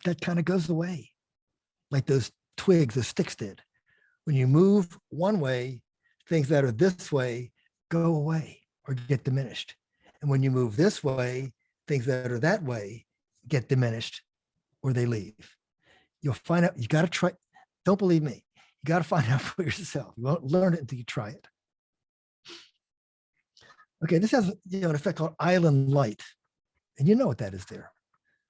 that kind of goes away. Like those twigs, the sticks did. When you move one way, things that are this way go away or get diminished. And when you move this way, things that are that way get diminished or they leave. You'll find out, you got to try, don't believe me. You got to find out for yourself. You won't learn it until you try it. Okay, this has an effect called island light. And you know what that is there.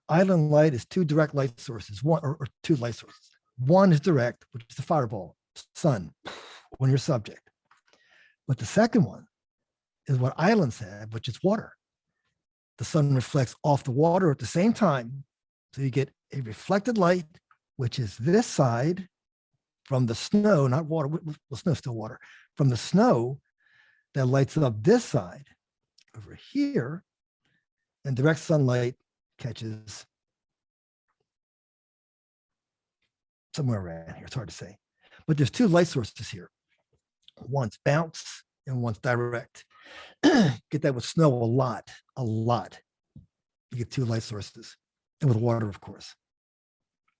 Island light is two direct light sources, one or two light sources. One is direct, which is the fireball, sun, on your subject. But the second one is what islands have, which is water. The sun reflects off the water at the same time. So you get a reflected light, which is this side from the snow, not water, well, snow, still water, from the snow that lights up this side over here, and direct sunlight catches somewhere around here. It's hard to say. But there's two light sources here. One's bounce and one's direct. Get that with snow a lot. You get two light sources. And with water, of course.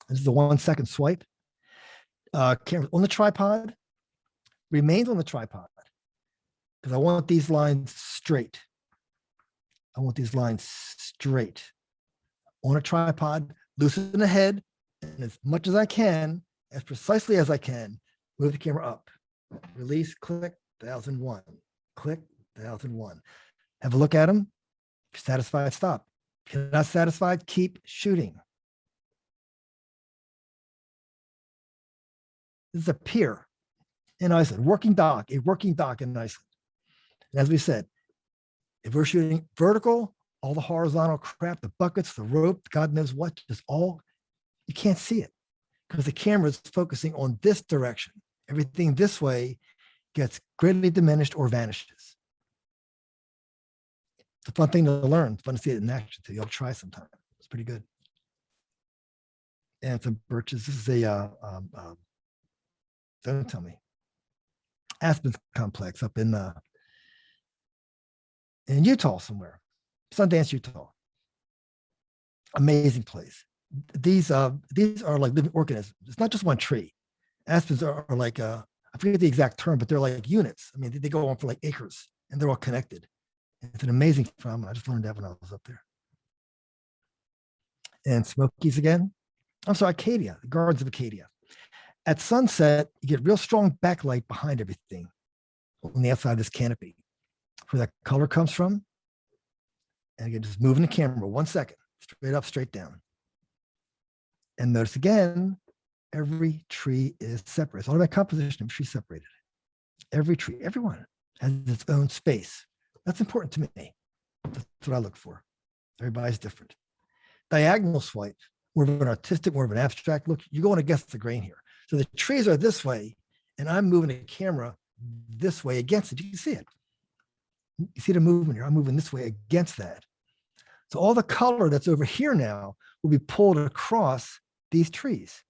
This is the 1 second swipe. Camera on the tripod, remains on the tripod because I want these lines straight. I want these lines straight on a tripod, loosen the head, and as much as I can, as precisely as I can, move the camera up. Release, click, 1001. Click, 1001. Have a look at them. If you're satisfied, stop. If you're not satisfied, keep shooting. This is a pier in Iceland, a working dock in Iceland. And as we said, if we're shooting vertical, all the horizontal crap, the buckets, the rope, God knows what, just all, you can't see it because the camera is focusing on this direction. Everything this way gets greatly diminished or vanishes. It's a fun thing to learn. It's fun to see it in action too. You'll try sometime. It's pretty good. And some birches. This is a, don't tell me, Aspen complex up in Utah somewhere, Sundance, Utah. Amazing place. These are like living organisms. It's not just one tree. Aspens are like, I forget the exact term, but they're like units. I mean, they go on for like acres and they're all connected. It's an amazing phenomenon. I just learned that when I was up there. And Smokies again. I'm sorry, Acadia, the Gardens of Acadia. At sunset, you get real strong backlight behind everything on the outside of this canopy. Where that color comes from. And again, just moving the camera 1 second, straight up, straight down. And notice again, every tree is separate. It's all about composition of tree separated. Every tree, everyone has its own space. That's important to me. That's what I look for. Everybody's different. Diagonal swipe, more of an artistic, more of an abstract look. You're going against the grain here. So the trees are this way, and I'm moving the camera this way against it. You can see it. You see the movement here. I'm moving this way against that. So all the color that's over here now will be pulled across these trees.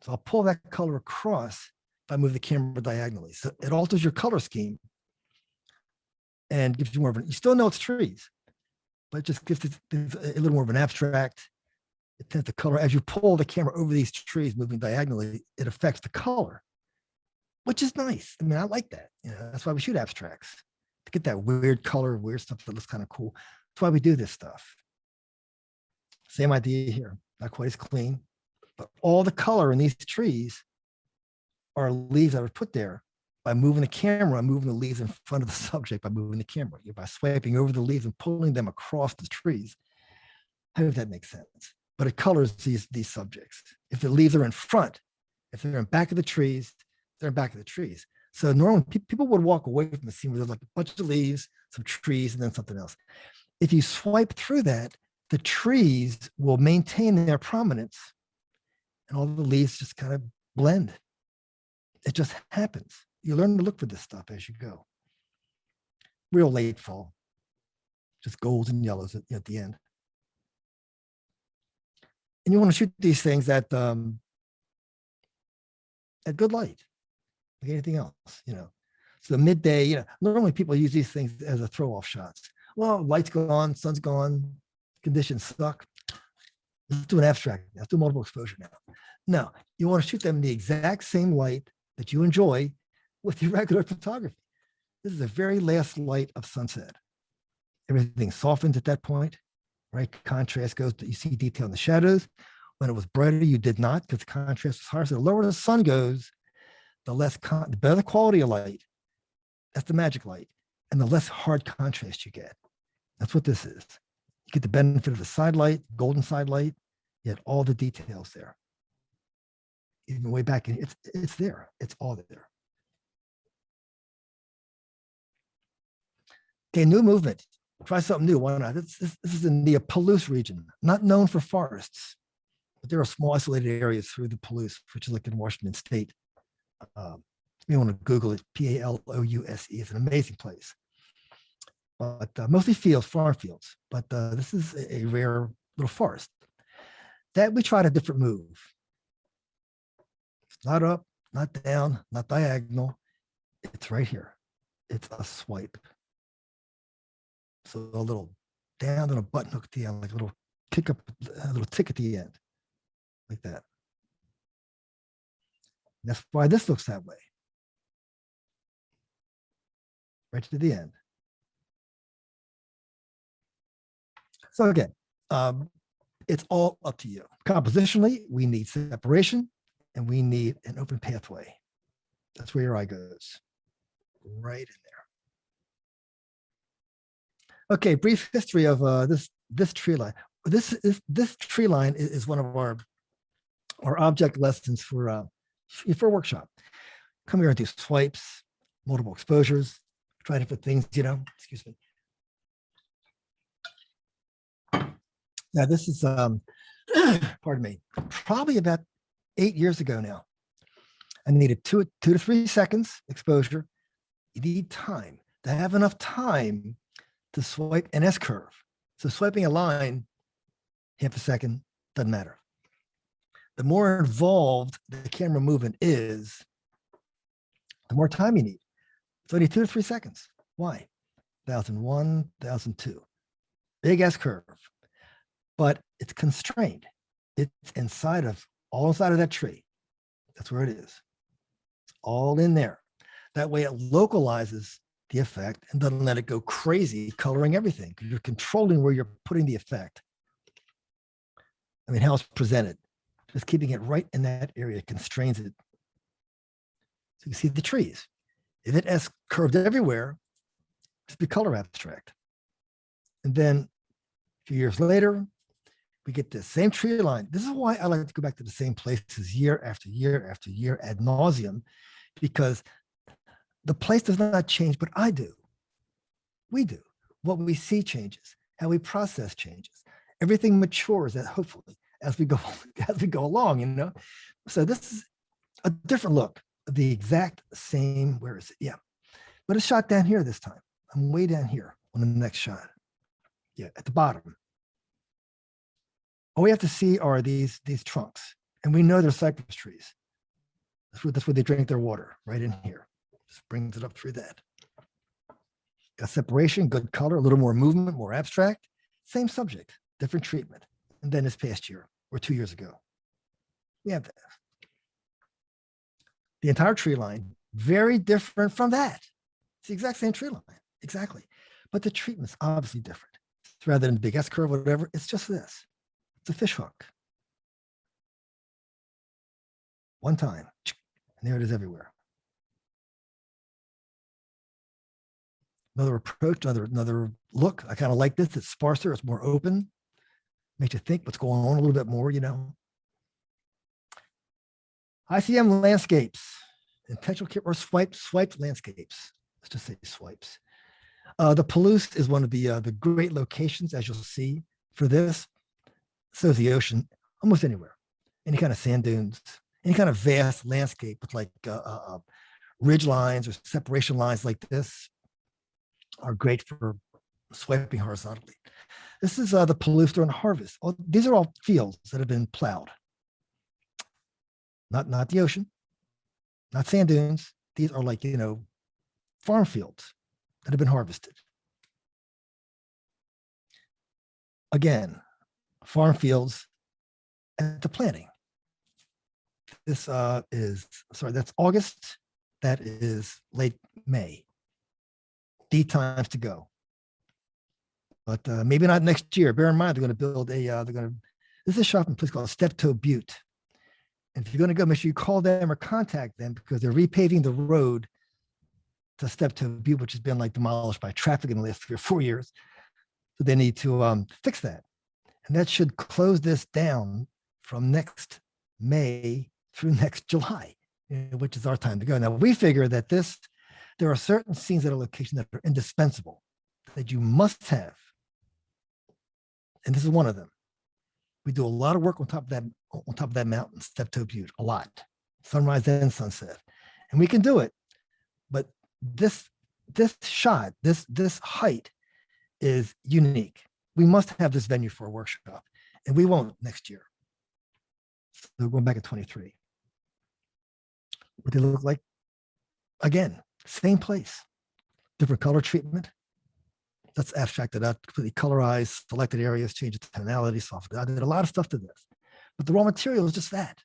So I'll pull that color across if I move the camera diagonally. So it alters your color scheme and gives you more of an, you still know it's trees, but it just gives it a little more of an abstract. It tends to color as you pull the camera over these trees moving diagonally, it affects the color, which is nice. I mean, I like that. You know, that's why we shoot abstracts, to get that weird color, weird stuff that looks kind of cool. That's why we do this stuff. Same idea here, not quite as clean, but all the color in these trees are leaves that were put there by moving the camera, moving the leaves in front of the subject by moving the camera, by swiping over the leaves and pulling them across the trees. I hope that makes sense. But it colors these subjects. If the leaves are in front, if they're in back of the trees, they're in back of the trees. So normally people would walk away from the scene where there's like a bunch of leaves, some trees, and then something else. If you swipe through that, the trees will maintain their prominence and all the leaves just kind of blend. It just happens. You learn to look for this stuff as you go. Real late fall, just golds and yellows at the end. And you want to shoot these things at good light, like anything else, you know. So midday, you know, normally people use these things as a throw-off shots. Well, light's gone, sun's gone, conditions suck. Let's do an abstract. Let's do multiple exposure now. No, you want to shoot them in the exact same light that you enjoy with your regular photography. This is the very last light of sunset. Everything softens at that point, right? Contrast goes, you see detail in the shadows. When it was brighter, you did not, because the contrast was higher. So the lower the sun goes, the better the quality of light. That's the magic light. And the less hard contrast you get. That's what this is. You get the benefit of the side light, golden side light, yet all the details there. Even way back in, it's there. It's all there. Okay, new movement. Try something new. Why not? This is in the Palouse region, not known for forests, but there are small isolated areas through the Palouse, which is like in Washington State. You want to Google it, Palouse. It's an amazing place. But mostly fields, farm fields. But this is a rare little forest that we tried a different move. It's not up, not down, not diagonal. It's right here. It's a swipe. So a little down and a button hook at the end, like a little kick up, a little tick at the end, like that. And that's why this looks that way. Right to the end. So again, it's all up to you. Compositionally, we need separation and we need an open pathway. That's where your eye goes, right in there. Okay, brief history of this tree line. This tree line is one of our object lessons for a workshop. Come here and do swipes, multiple exposures, try different things, you know, excuse me. Now this is, pardon me, probably about 8 years ago now. I needed 2 to 3 seconds exposure. You need time to have enough time to swipe an S-curve. So swiping a line, half a second, doesn't matter. The more involved the camera movement is, the more time you need. So I need 2 to 3 seconds. Why? 1001, 1002. Big S-curve. But it's constrained. It's all inside of that tree. That's where it is. It's all in there. That way it localizes the effect and doesn't let it go crazy coloring everything, because you're controlling where you're putting the effect. I mean, how it's presented. Just keeping it right in that area constrains it. So you see the trees. If it S curved everywhere, just be color abstract. And then a few years later, we get the same tree line. This is why I like to go back to the same places year after year after year ad nauseum, because the place does not change, but I do. We do. What we see changes. How we process changes. Everything matures, hopefully, as we go along, you know. So this is a different look. The exact same. Where is it? Yeah, but it's shot down here this time. I'm way down here on the next shot. Yeah, at the bottom. All we have to see are these trunks, and we know they're cypress trees. That's where they drink their water, right in here. Just brings it up through that. Got separation, good color, a little more movement, more abstract. Same subject, different treatment. And then this past year or 2 years ago, we have that. The entire tree line, very different from that. It's the exact same tree line, exactly. But the treatment's obviously different. Rather than the big S curve, whatever, it's just this. It's a fish hook. One time, and there it is everywhere. Another approach, another look. I kind of like this. It's sparser, it's more open. Makes you think what's going on a little bit more, you know. ICM landscapes, intentional or swiped landscapes. Let's just say swipes. The Palouse is one of the great locations, as you'll see, for this. So is the ocean, almost anywhere. Any kind of sand dunes, any kind of vast landscape with like ridge lines or separation lines like this are great for swiping horizontally. This is the Palouse during harvest. These are all fields that have been plowed. Not the ocean, not sand dunes. These are like, you know, farm fields that have been harvested. Again, farm fields at the planting. This that's August. That is late May. D times to go. But maybe not next year. Bear in mind, they're going to build this is a shopping place called Steptoe Butte. And if you're going to go, make sure you call them or contact them because they're repaving the road to Steptoe Butte, which has been like demolished by traffic in the last 3 or 4 years. So they need to fix that. And that should close this down from next May through next July, which is our time to go. Now, we figure that there are certain scenes at a location that are indispensable, that you must have. And this is one of them. We do a lot of work on top of that mountain, Steptoe Butte, a lot, sunrise and sunset. And we can do it. But this shot, this height is unique. We must have this venue for a workshop, and we won't next year. So going back at 23. What they look like? Again, same place, different color treatment. That's abstracted out, completely colorized, selected areas, change the tonality, softened. I did a lot of stuff to this, but the raw material is just that.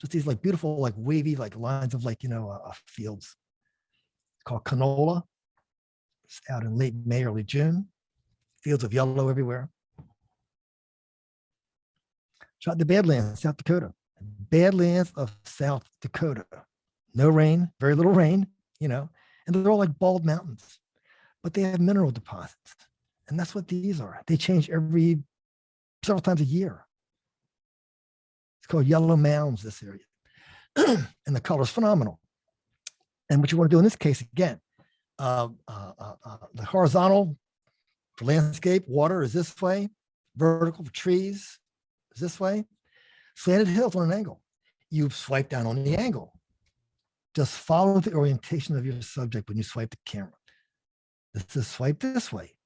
Just these like beautiful, like wavy, like lines of like, you know, fields. It's called canola. It's out in late May, early June. Fields of yellow everywhere. Shot in the Badlands, South Dakota. Badlands of South Dakota. No rain, very little rain, you know, and they're all like bald mountains, but they have mineral deposits. And that's what these are. They change several times a year. It's called yellow mounds, this area. And the color is phenomenal. And what you want to do in this case, again, the horizontal for landscape, water is this way. Vertical for trees is this way. Slanted hills on an angle. You swipe down on the angle. Just follow the orientation of your subject when you swipe the camera. This is swipe this way.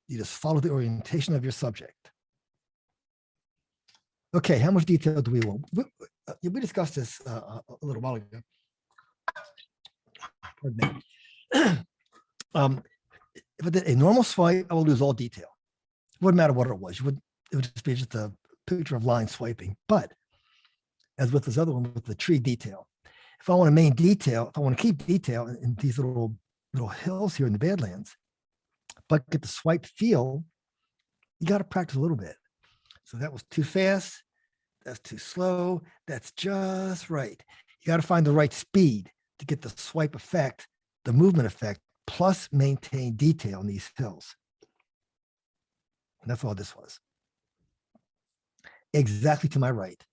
You just follow the orientation of your subject. Okay, how much detail do we want? We discussed this a little while ago. Pardon me. If I did a normal swipe, I will lose all detail. It wouldn't matter what it was. It would just be just a picture of line swiping. But as with this other one, with the tree detail, if I want to main detail, if I want to keep detail in these little hills here in the Badlands, but get the swipe feel, you got to practice a little bit. So that was too fast. That's too slow. That's just right. You got to find the right speed to get the swipe effect, the movement effect, plus maintain detail in these hills. And that's all this was. Exactly to my right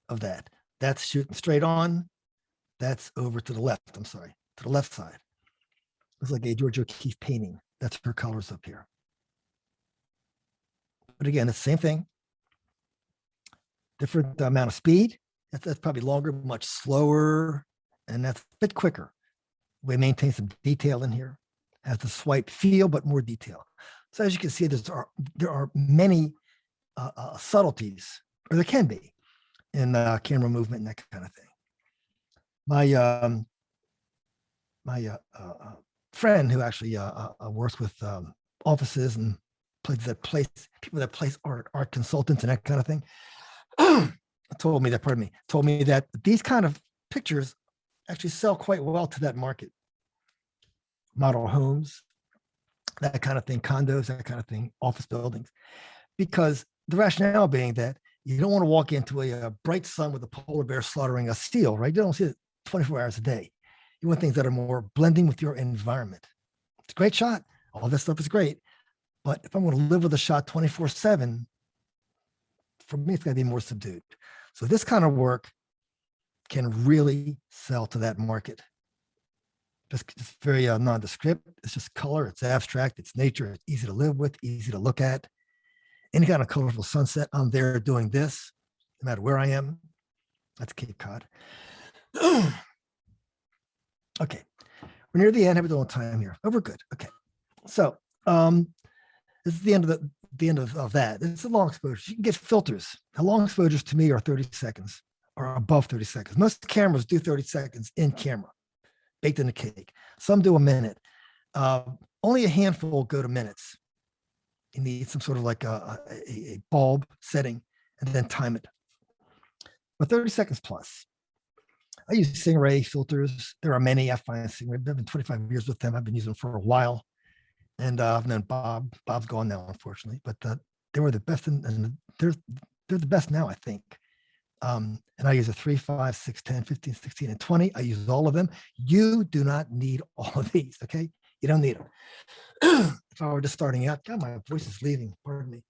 of that. That's shooting straight on. That's over to the left. I'm sorry, to the left side. It's like a George O'Keeffe painting. That's her colors up here. But again, it's the same thing. Different amount of speed. That's probably longer, much slower, and that's a bit quicker. We maintain some detail in here. has the swipe feel, but more detail. So as you can see, there are many subtleties, or there can be, in camera movement and that kind of thing. My friend who actually works with offices and places that place people that place art consultants and that kind of thing, told me that these kind of pictures actually sell quite well to that market. Model homes, that kind of thing, condos, that kind of thing, office buildings, because the rationale being that you don't want to walk into a bright sun with a polar bear slaughtering a seal, right? You don't see it 24 hours a day. You want things that are more blending with your environment. It's a great shot. All this stuff is great. But if I'm going to live with a shot 24/7, for me, it's going to be more subdued. So this kind of work can really sell to that market. It's very nondescript. It's just color. It's abstract. It's nature. It's easy to live with, easy to look at. Any kind of colorful sunset, I'm there doing this, no matter where I am. That's Cape Cod. Okay, we're near the end. Have a little time here. Oh, we're good. Okay, so this is the end of that. It's a long exposure. You can get filters. Now, long exposures to me are 30 seconds or above 30 seconds. Most cameras do 30 seconds in camera, baked in the cake. Some do a minute. Only a handful go to minutes. You need some sort of like a bulb setting and then time it. But 30 seconds plus. I use Stingray filters. There are many. I find Stingray. I've been 25 years with them. I've been using them for a while. And I've known Bob. Bob's gone now, unfortunately. But they were the best, and they're the best now, I think. And I use a 3, 5, 6, 10, 15, 16, and 20. I use all of them. You do not need all of these, okay? You don't need them. If I were just starting out, God, my voice is leaving. Pardon me.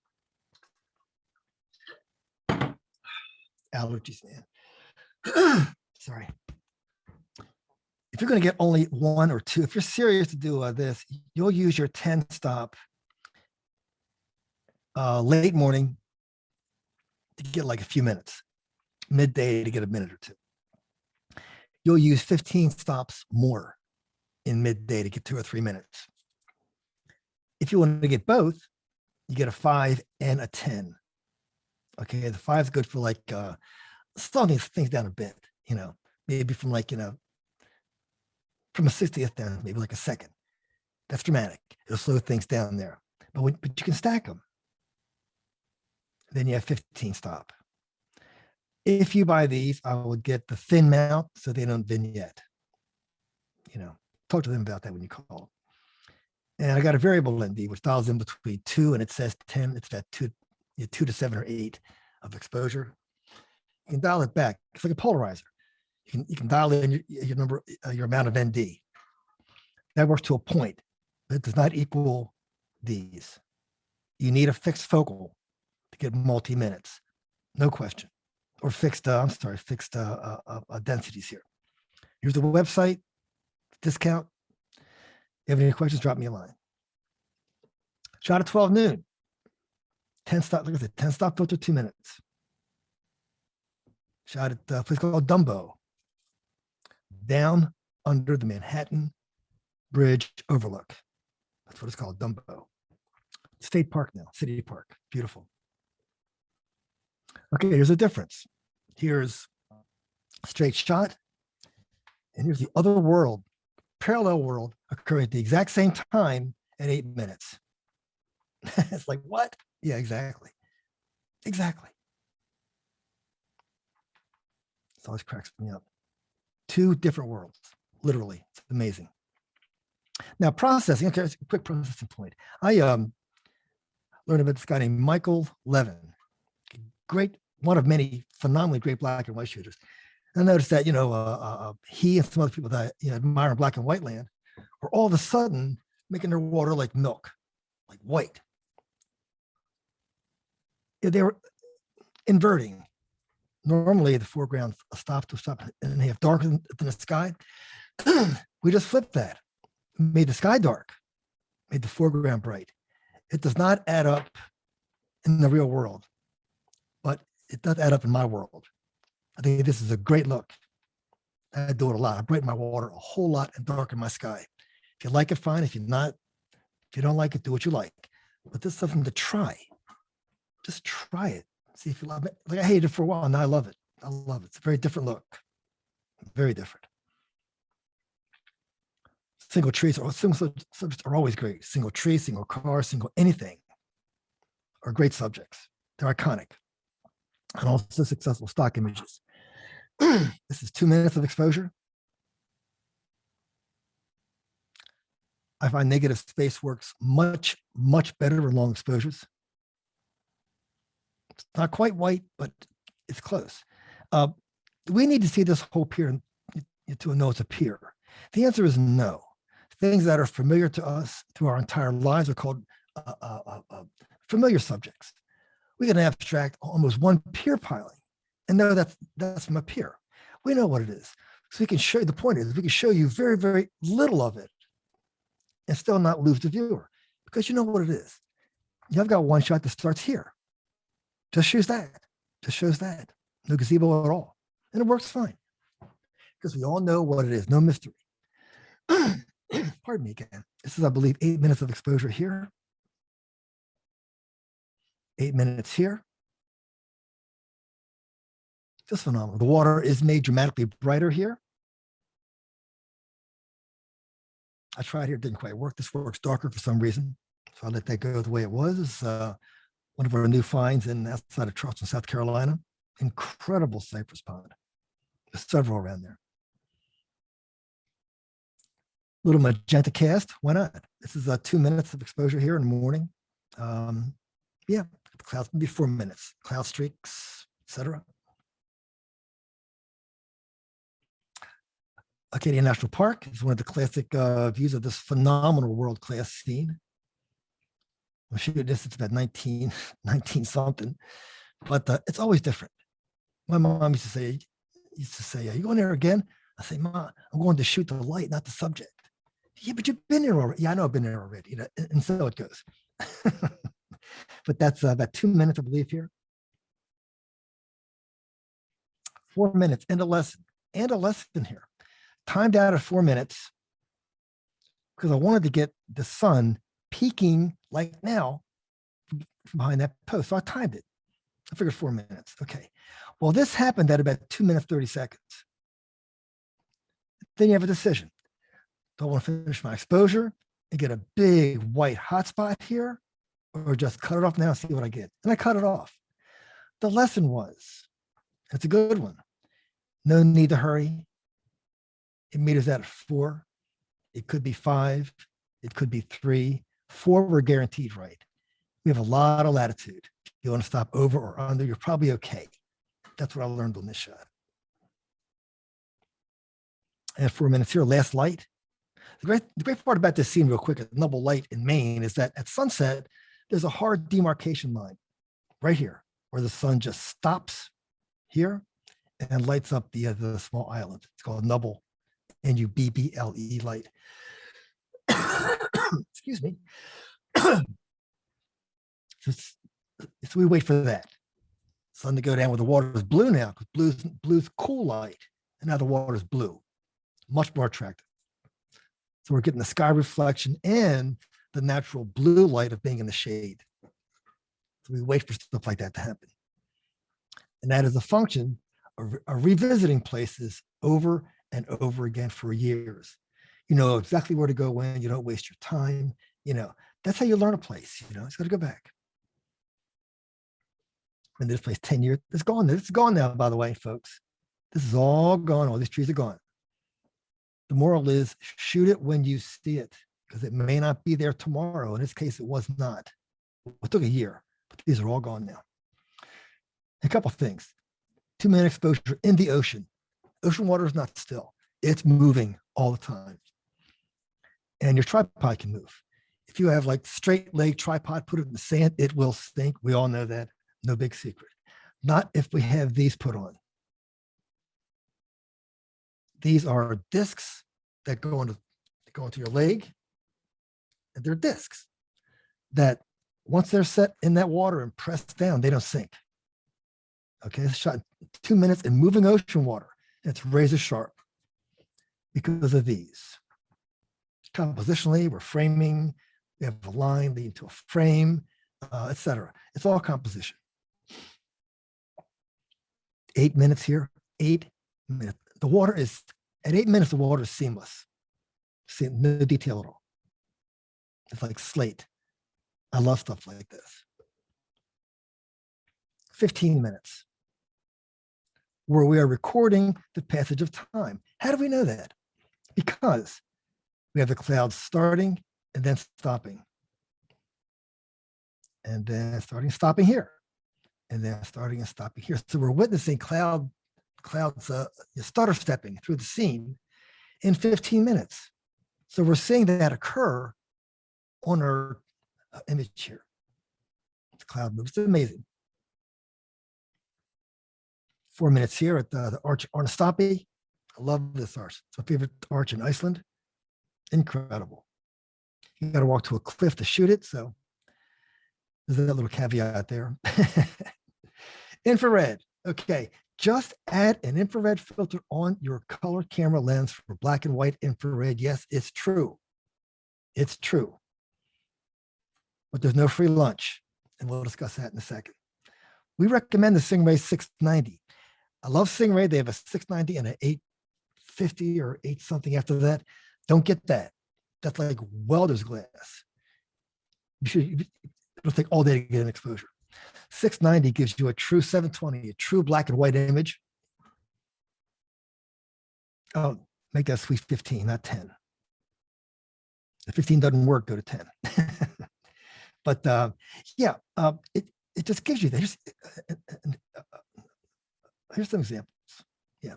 Allergies, man. Sorry. If you're going to get only 1 or 2, if you're serious to do this, you'll use your 10 stop late morning to get like a few minutes, midday to get a minute or 2. You'll use 15 stops more in midday to get 2 or 3 minutes. If you want to get both, you get a 5 and a 10. Okay, the 5 is good for like slowing things down a bit, maybe from like, from a 60th down, maybe like a second. That's dramatic. It'll slow things down there. But you can stack them. Then you have 15 stop. If you buy these, I would get the thin mount so they don't vignette. Talk to them about that when you call. And I got a variable ND, which dials in between 2 and it says 10. It's that 2 to 7 or 8 of exposure. You can dial it back. It's like a polarizer. You can dial in your number, your amount of ND. That works to a point, but it does not equal these. You need a fixed focal to get multi-minutes, no question, or fixed densities here. Here's the website, discount. If you have any questions, drop me a line. Shot at 12 noon. 10 stop, look at that, 10 stop filter, 2 minutes. Shot at a place called Dumbo, down under the Manhattan Bridge overlook. That's what it's called, Dumbo. State Park now, City Park, beautiful. Okay, here's a difference. Here's a straight shot, and here's the other world, parallel world, occurring at the exact same time at 8 minutes. It's like, what? Yeah, exactly. Exactly. It always cracks me up. 2 different worlds, literally. It's amazing. Now, processing, okay, it's a quick processing point. I learned about this guy named Michael Levin, great, one of many phenomenally great black and white shooters. And I noticed that, he and some other people that I admire in black and white land were all of a sudden making their water like milk, like white. They were inverting. Normally, the foreground stopped to stop and they have darker than the sky. We just flipped that, made the sky dark, made the foreground bright. It does not add up in the real world, but it does add up in my world. I think this is a great look. I do it a lot. I brighten my water a whole lot and darken my sky. If you like it, fine. If you don't like it, do what you like. But this is something to try. Just try it. See if you love it. Like I hated it for a while. Now I love it. I love it. It's a very different look. Very different. Single trees or single subjects are always great. Single tree, single car, single anything are great subjects. They're iconic and also successful stock images. This is 2 minutes of exposure. I find negative space works much, much better in long exposures. It's not quite white, but it's close. We need to see this whole pier to know it's a pier. The answer is no. Things that are familiar to us through our entire lives are called familiar subjects. We can abstract almost one pier piling and know that's from a pier. We know what it is. So we can show you, the point is we can show you very, very little of it and still not lose the viewer because you know what it is. You've got one shot that starts here. Just shows that. Just shows that. No gazebo at all. And it works fine because we all know what it is. No mystery. Pardon me again. This is, I believe, 8 minutes of exposure here. 8 minutes here. Just phenomenal. The water is made dramatically brighter here. I tried here, it didn't quite work. This works darker for some reason. So I let that go the way it was. It's one of our new finds outside of Charleston, South Carolina. Incredible cypress pond. There's several around there. Little magenta cast, why not? This is 2 minutes of exposure here in the morning. Yeah, the clouds can be 4 minutes. Cloud streaks, etc. Acadia National Park is one of the classic views of this phenomenal world-class scene. I'm shooting this, it's about 19 something, but it's always different. My mom used to say, are you going there again? I say, Ma, I'm going to shoot the light, not the subject. Yeah, but you've been there already. Yeah, I know I've been there already. You know, and so it goes. But that's about 2 minutes, I believe, here. 4 minutes and a lesson here. Timed out at 4 minutes because I wanted to get the sun peeking like now from behind that post. So I timed it. I figured 4 minutes. Okay. Well, this happened at about 2 minutes, 30 seconds. Then you have a decision. Do I want to finish my exposure and get a big white hotspot here or just cut it off now and see what I get? And I cut it off. The lesson was, it's a good one. No need to hurry. It meters out at 4. It could be 5. It could be 3. 4, we're guaranteed right. We have a lot of latitude. If you want to stop over or under, you're probably okay. That's what I learned on this shot. And 4 minutes here, last light. The great part about this scene, real quick, at Noble Light in Maine, is that at sunset, there's a hard demarcation line right here where the sun just stops here and lights up the small island. It's called Nubble, N-U-B-B-L-E light. Excuse me. So we wait for that sun to go down where the water is blue now, because blue's cool light, and now the water is blue, much more attractive. So we're getting the sky reflection and the natural blue light of being in the shade. So we wait for stuff like that to happen. And that is a function of revisiting places over and over again for years. You know exactly where to go when, you don't waste your time. You know, that's how you learn a place, you know, it's got to go back. Been to this place 10 years, it's gone. It's gone now, by the way, folks. This is all gone. All these trees are gone. The moral is shoot it when you see it, because it may not be there tomorrow. In this case, it was not. It took a year, but these are all gone now. A couple of things. 2 minute exposure in the ocean. Ocean water is not still. It's moving all the time. And your tripod can move. If you have like straight leg tripod, put it in the sand, it will sink. We all know that. No big secret. Not if we have these put on. These are discs that go into your leg. And they're discs that once they're set in that water and pressed down, they don't sink. Okay, it's shot 2 minutes in moving ocean water. It's razor sharp because of these. Compositionally, we're framing, we have a line leading to a frame, etc. It's all composition. 8 minutes here, 8 minutes. The water is, at 8 minutes, the water is seamless. See, no detail at all. It's like slate. I love stuff like this. 15 minutes, where we are recording the passage of time. How do we know that? Because we have the clouds starting and then stopping. And then starting and stopping here. And then starting and stopping here. So we're witnessing clouds stutter stepping through the scene in 15 minutes. So we're seeing that occur on our image here. The cloud moves. It's amazing. 4 minutes here at the Arch Arnastapi. I love this arch. It's my favorite arch in Iceland. Incredible. You got to walk to a cliff to shoot it. So there's that little caveat there. Infrared. Okay. Just add an infrared filter on your color camera lens for black and white infrared. Yes, it's true. It's true. But there's no free lunch. And we'll discuss that in a second. We recommend the Stingray 690. I love Stingray. They have a 690 and an 850 or 8 something after that. Don't get that. That's like welder's glass. It'll take all day to get an exposure. 690 gives you a true 720, a true black and white image. Oh, make that sweet 15, not 10. If 15 doesn't work, go to 10. But it just gives you that. Here's some examples. Yeah,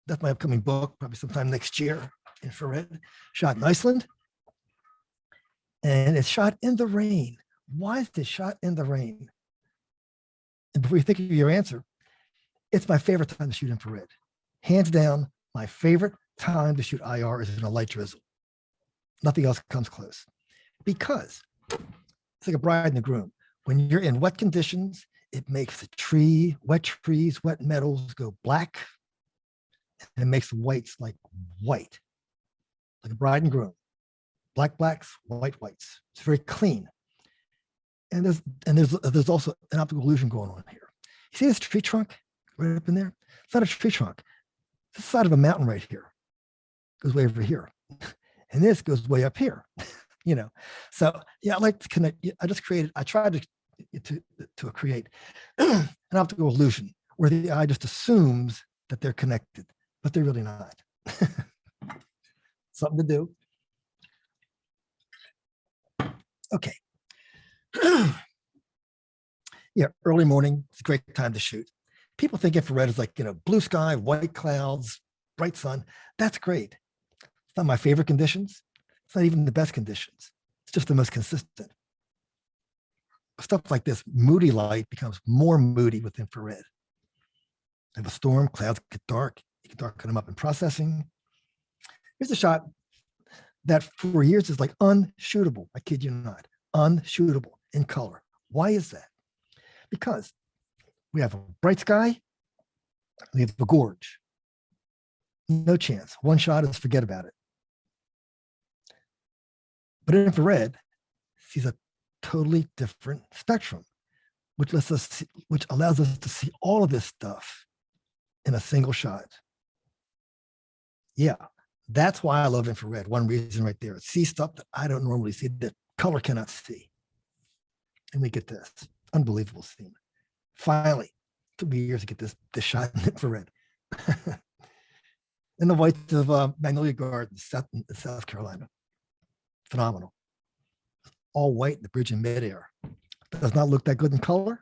that's my upcoming book, probably sometime next year. Infrared, shot in Iceland. And it's shot in the rain. Why is this shot in the rain? And before you think of your answer, it's my favorite time to shoot infrared. Hands down, my favorite time to shoot IR is in a light drizzle. Nothing else comes close. Because it's like a bride and a groom. When you're in wet conditions, it makes the wet trees, wet metals go black. And it makes the whites like white, like a bride and groom. Black blacks, white whites. It's very clean. And there's also an optical illusion going on here. You see this tree trunk right up in there? It's not a tree trunk. It's the side of a mountain right here. It goes way over here. And this goes way up here. You know, so yeah, I like to connect. I tried to create an optical illusion where the eye just assumes that they're connected, but they're really not. Something to do. Okay. Yeah, early morning, it's a great time to shoot. People think infrared is like, blue sky, white clouds, bright sun. That's great. It's not my favorite conditions. It's not even the best conditions. It's just the most consistent. Stuff like this, moody light becomes more moody with infrared. Have a storm, clouds get dark. You can darken them up in processing. Here's a shot that for years is like unshootable. I kid you not, unshootable in color. Why is that? Because we have a bright sky, we have a gorge. No chance. One shot is forget about it. But infrared sees a totally different spectrum, which allows us to see all of this stuff in a single shot. Yeah, that's why I love infrared. One reason right there. It sees stuff that I don't normally see, that color cannot see. And we get this unbelievable scene. Finally, it took me years to get this shot in infrared. In the whites of Magnolia Gardens, South Carolina. Phenomenal. All white, the bridge in midair. Does not look that good in color.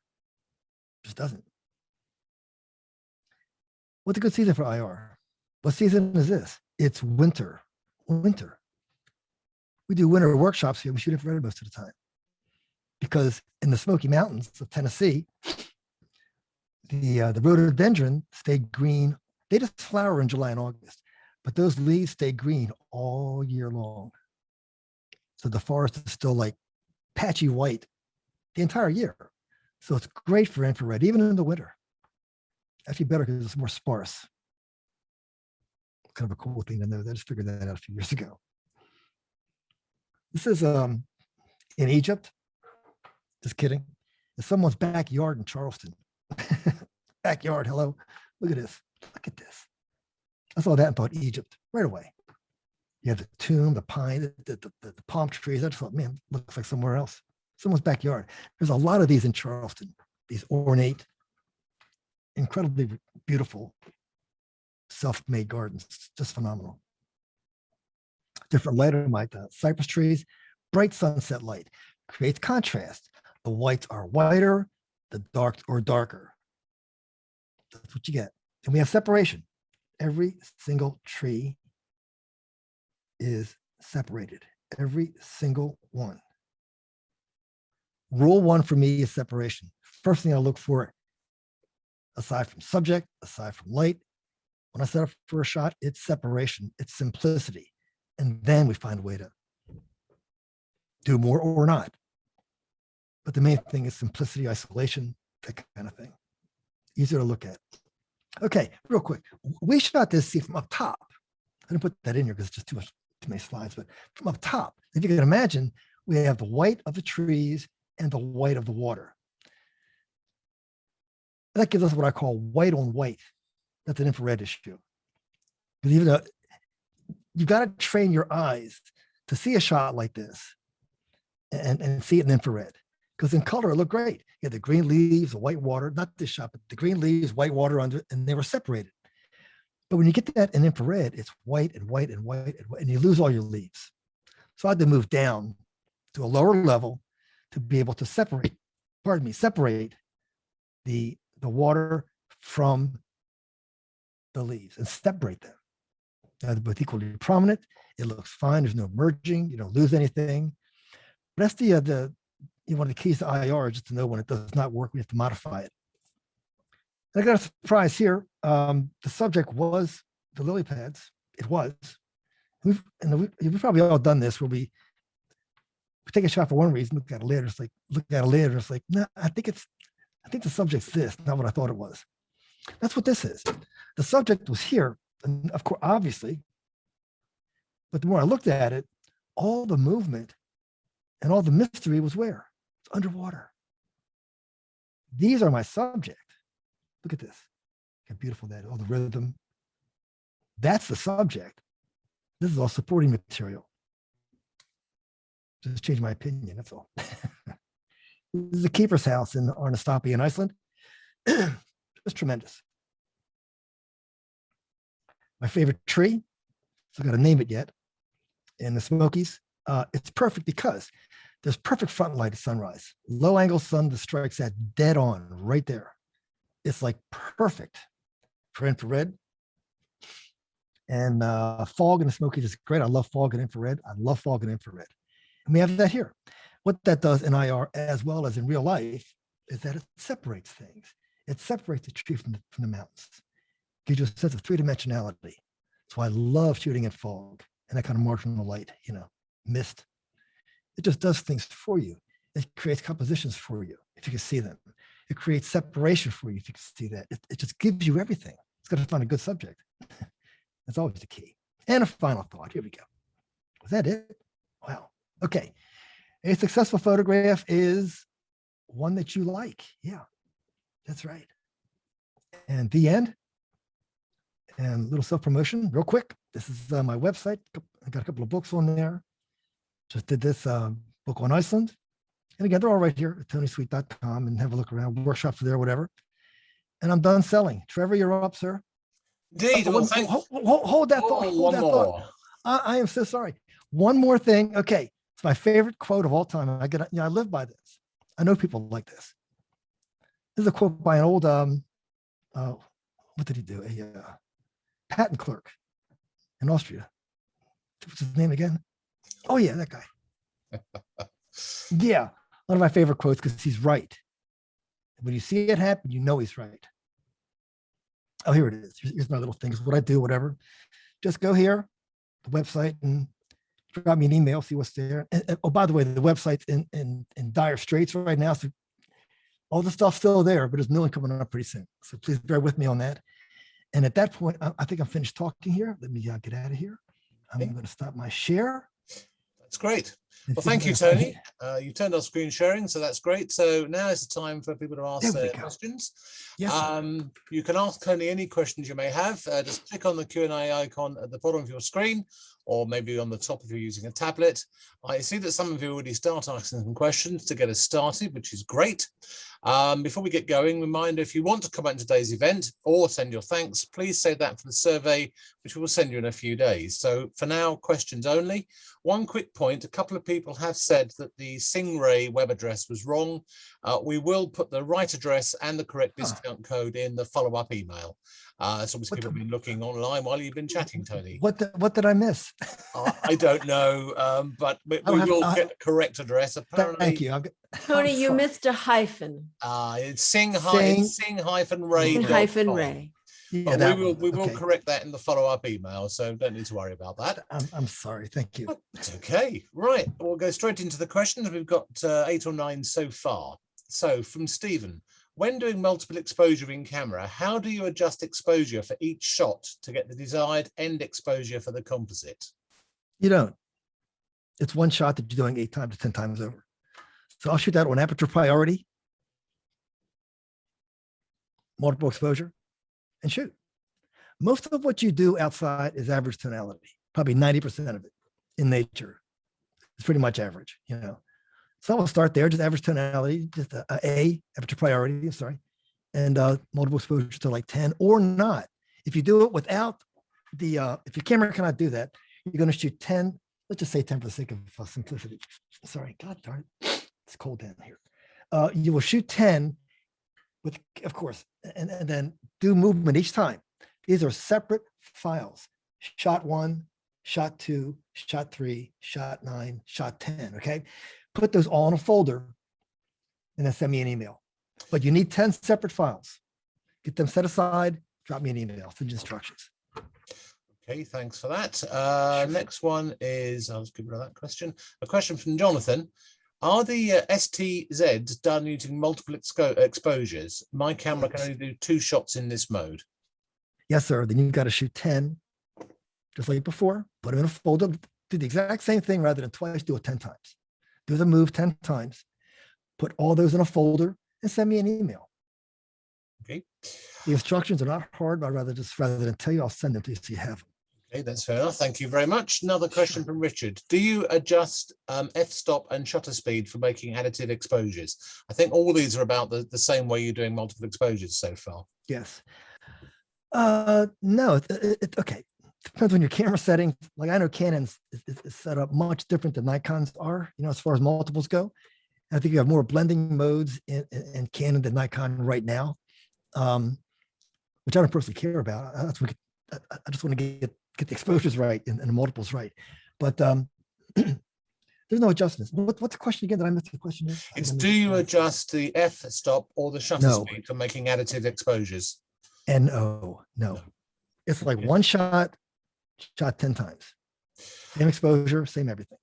Just doesn't. What's a good season for IR? What season is this? It's winter. Winter. We do winter workshops here. We shoot infrared most of the time. Because in the Smoky Mountains of Tennessee, the rhododendron stayed green. They just flower in July and August, but those leaves stay green all year long. So the forest is still like patchy white the entire year. So it's great for infrared, even in the winter. Actually better because it's more sparse. Kind of a cool thing to know. I just figured that out a few years ago. This is in Egypt. Just kidding. It's someone's backyard in Charleston. Backyard, hello. Look at this. Look at this. I saw that and thought Egypt right away. You have the tomb, the pine, the palm trees. I just thought, man, looks like somewhere else. Someone's backyard. There's a lot of these in Charleston, these ornate, incredibly beautiful, self-made gardens. Just phenomenal. Different light on my cypress trees, bright sunset light creates contrast. The whites are whiter, the darks are darker. That's what you get. And we have separation. Every single tree is separated. Every single one. Rule one for me is separation. First thing I look for, aside from subject, aside from light, when I set up for a shot, it's separation, it's simplicity. And then we find a way to do more or not. But the main thing is simplicity, isolation, that kind of thing. Easier to look at. Okay, real quick. We shot this scene from up top. I didn't put that in here because it's just too many slides, but from up top, if you can imagine, we have the white of the trees and the white of the water. That gives us what I call white on white. That's an infrared issue. Because even though you've got to train your eyes to see a shot like this and see it in infrared. Because in color, it looked great. You had the green leaves, the white water, not this shot, but the green leaves, white water under, and they were separated. But when you get that in infrared, it's white and white and white and white, and you lose all your leaves. So I had to move down to a lower level to be able to separate the water from the leaves and separate them. Now they're both equally prominent. It looks fine. There's no merging. You don't lose anything. But that's one of the keys to IR, just to know when it does not work, we have to modify it. And I got a surprise here. The subject was the lily pads. It was. We've probably all done this where we take a shot for one reason, look at it later, it's like, no, I think the subject's this, not what I thought it was. That's what this is. The subject was here, and of course, obviously, but the more I looked at it, all the movement and all the mystery was where? It's underwater. These are my subject. Look at this. How beautiful that is, all the rhythm. That's the subject. This is all supporting material. Just change my opinion, that's all. This is the keeper's house in Arnastapi in Iceland. It's tremendous. My favorite tree, so I got to name it yet, in the Smokies. It's perfect because there's perfect front light at sunrise. Low angle sun that strikes that dead on right there. It's like perfect for infrared. And fog in the Smokies is great. I love fog and infrared. I love fog and infrared. And we have that here. What that does in IR as well as in real life is that it separates things. It separates the tree from the mountains. Gives you a sense of three-dimensionality. That's why I love shooting at fog and that kind of marginal light, mist. It just does things for you. It creates compositions for you, if you can see them. It creates separation for you, if you can see that. It just gives you everything. It's got to find a good subject. That's always the key. And a final thought. Here we go. Was that it? Wow. Okay. A successful photograph is one that you like. Yeah, that's right. And the end. And a little self-promotion real quick. This is my website. I got a couple of books on there. Just did this book on Iceland. And again, they're all right here at tonysweet.com, and have a look around. Workshops are there, whatever. And I'm done selling. Trevor, you're up, sir. Indeed. Hold that thought. Hold that thought. I am so sorry. One more thing. Okay. It's my favorite quote of all time. I live by this. I know people like this. This is a quote by an old, what did he do? A patent clerk in Austria. What's his name again? Oh yeah, that guy. Yeah, one of my favorite quotes because he's right. When you see it happen, you know he's right. Oh, here it is. Here's my little things. What I do, whatever. Just go here, the website, and drop me an email, see what's there. And oh, by the way, the website's in dire straits right now. So all the stuff's still there, but there's new one coming up pretty soon. So please bear with me on that. And at that point, I think I'm finished talking here. Let me get out of here. I'm going to stop my share. That's great. Well, thank you, Tony. You turned off screen sharing, so that's great. So now is the time for people to ask their questions. Yes, you can ask Tony any questions you may have. Just click on the Q&A icon at the bottom of your screen, or maybe on the top if you're using a tablet. I see that some of you already start asking some questions to get us started, which is great. Before we get going, reminder, if you want to comment on today's event or send your thanks, please save that for the survey, which we will send you in a few days. So for now, questions only. One quick point, a couple of people have said that the Stingray web address was wrong. We will put the right address and the correct discount code in the follow-up email. So obviously people have been looking online while you've been chatting, Tony. What did I miss? I don't know, but we will get the correct address. Apparently, thank you. Tony, you missed a hyphen. It's sing-ray.com. Sing-ray. Yeah, but we will correct that in the follow-up email, so don't need to worry about that. I'm sorry. Thank you. It's okay. Right, we'll go straight into the questions. We've got 8 or 9 so far. So from Stephen, when doing multiple exposure in camera, how do you adjust exposure for each shot to get the desired end exposure for the composite? You don't. It's one shot that you're doing 8 times to 10 times over. So I'll shoot that on aperture priority, multiple exposure, and shoot. Most of what you do outside is average tonality, probably 90% of it in nature. It's pretty much average, you know. So I'll start there, just average tonality, just a aperture priority, I'm sorry, and multiple exposure to like 10 or not. If you do it without the, if your camera cannot do that, you're going to shoot 10, let's just say 10 for the sake of simplicity. Sorry, God darn it, it's cold down here. You will shoot 10 with, of course, and then do movement each time. These are separate files. Shot 1, shot 2, shot 3, shot 9, shot 10, okay? Put those all in a folder and then send me an email. But you need 10 separate files. Get them set aside, drop me an email, send you instructions. Okay, thanks for that. Next one is, I'll just give rid of that question. A question from Jonathan. Are the STZs done using multiple exposures? My camera can only do 2 shots in this mode. Yes, sir. Then you've got to shoot 10, just like before. Put them in a folder. Do the exact same thing rather than twice. Do it 10 times. Do the move 10 times. Put all those in a folder and send me an email. Okay. The instructions are not hard, but rather than tell you, I'll send them to you so you have them. Okay, that's fair enough. Thank you very much. Another question from Richard. Do you adjust f-stop and shutter speed for making additive exposures? I think all these are about the same way you're doing multiple exposures so far. Yes. No, okay. Depends on your camera setting. Like I know Canon's is set up much different than Nikon's are, you know, as far as multiples go. And I think you have more blending modes in Canon than Nikon right now, which I don't personally care about. I just want to get the exposures right and the multiples right. But there's no adjustments. What's the question again? Did I miss the question? It's do you adjust the f-stop or the shutter speed for making additive exposures? No. It's like one shot 10 times. Same exposure, same everything.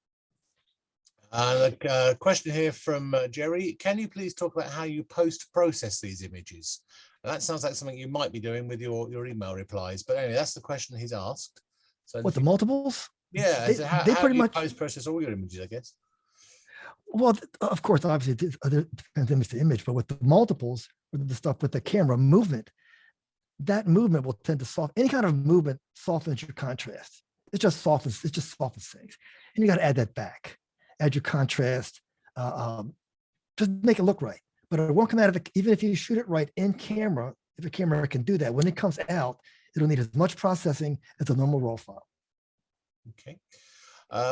A question here from Jerry. Can you please talk about how you post-process these images? Now, that sounds like something you might be doing with your email replies. But anyway, that's the question he's asked. So what, the multiples? Yeah, they pretty much post-process all your images, I guess. Well, of course, obviously, it depends image to image, but with the multiples, with the stuff with the camera movement, that movement will tend to soften. Any kind of movement softens your contrast. It just softens things. And you got to add that back. Add your contrast. Just make it look right. But it won't come out of it, even if you shoot it right in camera, if a camera can do that, when it comes out, it'll need as much processing as a normal RAW file. Okay.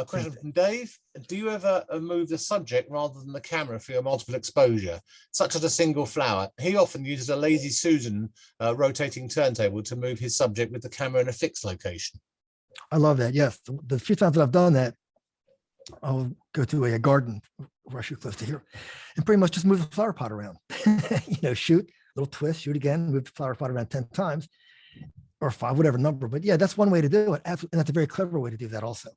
Question from Dave. Do you ever move the subject rather than the camera for your multiple exposure, such as a single flower? He often uses a Lazy Susan rotating turntable to move his subject with the camera in a fixed location. I love that. Yes. The few times that I've done that, I'll go to a garden where I shoot close to here and pretty much just move the flower pot around. You know, shoot, little twist, shoot again, move the flower pot around 10 times or 5, whatever number. But yeah, that's one way to do it. And that's a very clever way to do that also.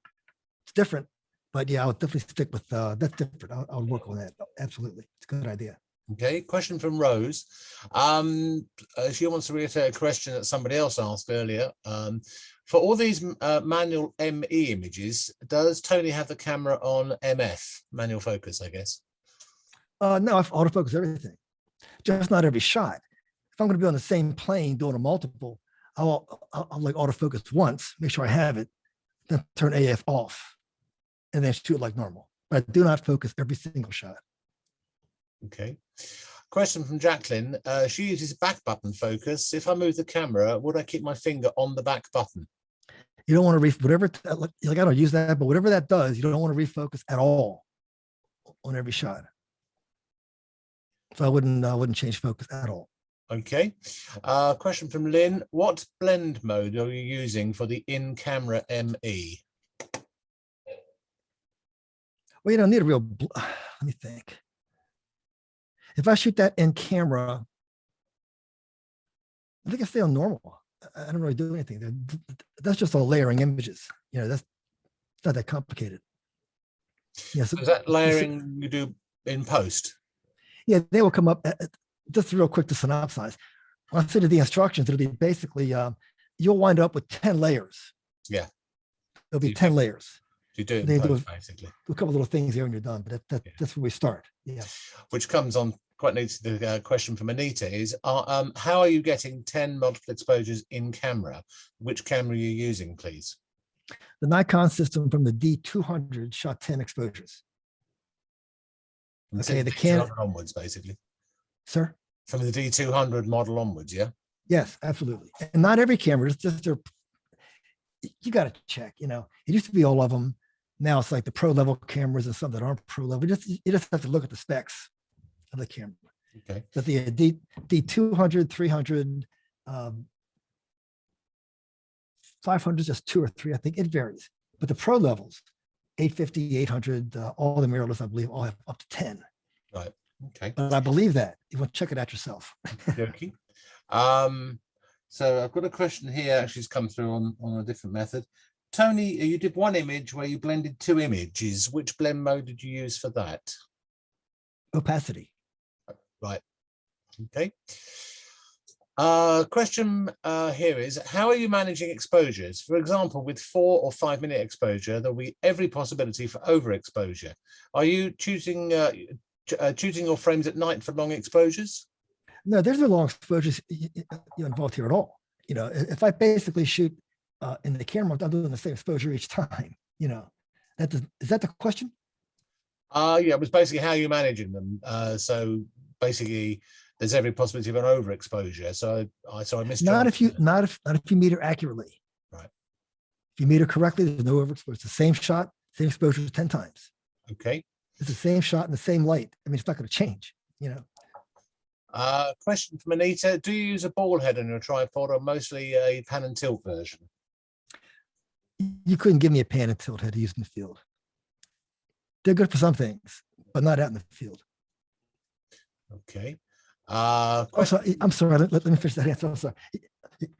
It's different, but yeah, I'll definitely stick with that's different. I'll work on that. Absolutely. It's a good idea. Okay, question from Rose. She wants to reiterate a question that somebody else asked earlier. For all these manual ME images, does Tony have the camera on MF, manual focus, I guess? No, I've autofocus everything, just not every shot. If I'm going to be on the same plane doing a multiple, I'll like autofocus once, make sure I have it, then turn AF off, and then shoot like normal. But I do not focus every single shot. Okay. Question from Jacqueline. She uses back button focus. If I move the camera, would I keep my finger on the back button? You don't want to whatever, like I don't use that, but whatever that does, you don't want to refocus at all on every shot. So I wouldn't change focus at all. Okay. Question from Lynn. What blend mode are you using for the in-camera ME? Well, you don't need a real, let me think. If I shoot that in camera, I think I stay on normal. I don't really do anything. That's just all layering images. You know, that's not that complicated. Yeah, so is that layering you do in post? Yeah, they will come up. Just real quick to synopsize. When I say the instructions, it'll be basically you'll wind up with 10 layers. Yeah, there'll be 10 layers. You do it in post, basically. Do a couple little things here and you're done, but that's where we start. Yeah. Which comes on quite neatly to the question from Anita is, how are you getting 10 multiple exposures in camera? Which camera are you using, please? The Nikon system from the D200 shot 10 exposures. Okay, the Canon onwards, basically. Sir? From the D200 model onwards, yeah? Yes, absolutely. And not every camera, it's just you got to check, you know, it used to be all of them. Now it's like the pro level cameras and some that aren't pro level. You just have to look at the specs of the camera. Okay. But the D200, 300, 500 is just 2 or 3. I think it varies. But the pro levels, 850, 800, all the mirrorless, I believe, all have up to 10. Right. Okay. But I believe that. You want to check it out yourself. Okay. So I've got a question here. Actually, it's come through on a different method. Tony, you did one image where you blended 2 images. Which blend mode did you use for that? Opacity. Right. Okay. Question here is, how are you managing exposures? For example, with 4 or 5 minute exposure, there'll be every possibility for overexposure. Are you choosing your frames at night for long exposures? No, there's no long exposures involved here at all. You know, if I basically shoot in the camera, I'm doing the same exposure each time. You know, is that the question? Yeah, it was basically how you're managing them. So basically, there's every possibility of an overexposure. So I missed. Not if you meter accurately. Right. If you meter correctly, there's no overexposure. It's the same shot, same exposure 10 times. Okay. It's the same shot in the same light. I mean, it's not going to change. You know. Question from Anita: do you use a ball head on your tripod, or mostly a pan and tilt version? You couldn't give me a pan and tilt head to use in the field. They're good for some things, but not out in the field. Okay. Also, I'm sorry. Let me finish that answer. I'm sorry.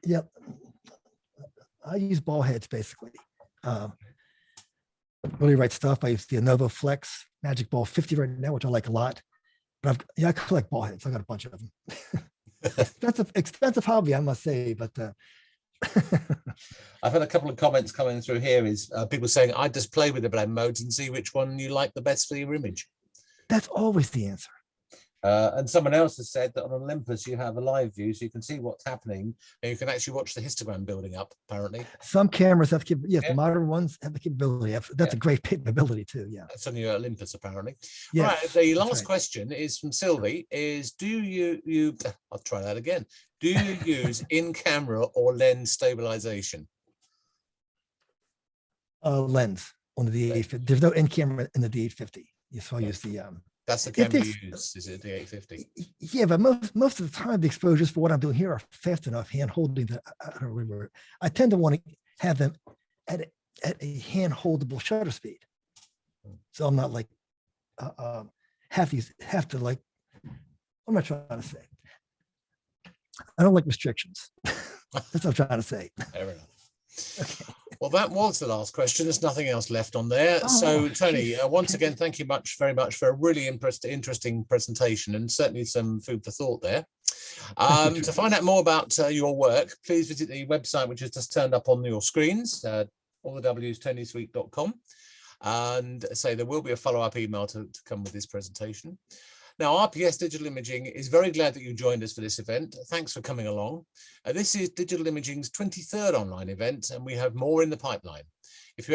Yeah, I use ball heads basically. Really right stuff. I use the Lenovo Flex Magic Ball 50 right now, which I like a lot. But I collect ball heads. I got a bunch of them. expensive hobby, I must say. But I've had a couple of comments coming through here. Is people saying, I just play with the blend modes and see which one you like the best for your image. That's always the answer. And someone else has said that on Olympus you have a live view, so you can see what's happening, and you can actually watch the histogram building up. Apparently, some cameras have the modern ones have the capability. That's a great capability too. Yeah, that's on your Olympus apparently. Yes, right. The last question is from Sylvie: is do you? I'll try that again. Do you use in-camera or lens stabilization? Lens on the D850. There's no in-camera in the D850. So I use the That's the camera you use, is it the 850? Yeah, but most of the time the exposures for what I'm doing here are fast enough hand holding that I don't remember. I tend to want to have them at a hand holdable shutter speed. So I'm not like have to like, what am I trying to say? I don't like restrictions. That's what I'm trying to say. Fair enough. Okay. Well, that was the last question. There's nothing else left on there. Oh, So, Tony, jeez. once again, thank you very much for a really interesting presentation and certainly some food for thought there. To find out more about your work, please visit the website, which has just turned up on your screens, allthews.tonysweet.com. And say there will be a follow-up email to come with this presentation. Now, RPS Digital Imaging is very glad that you joined us for this event. Thanks for coming along. This is Digital Imaging's 23rd online event, and we have more in the pipeline. If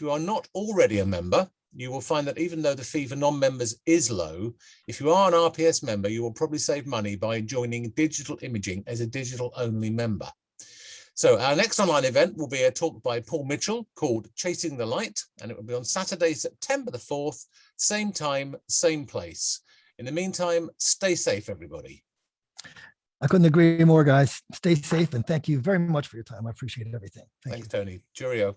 you are not already a member, you will find that even though the fee for non-members is low, if you are an RPS member, you will probably save money by joining Digital Imaging as a digital-only member. So our next online event will be a talk by Paul Mitchell called Chasing the Light, and it will be on Saturday, September the 4th, same time, same place. In the meantime, stay safe, everybody. I couldn't agree more, guys. Stay safe, and thank you very much for your time. I appreciate everything. Thanks, Tony. Cheerio.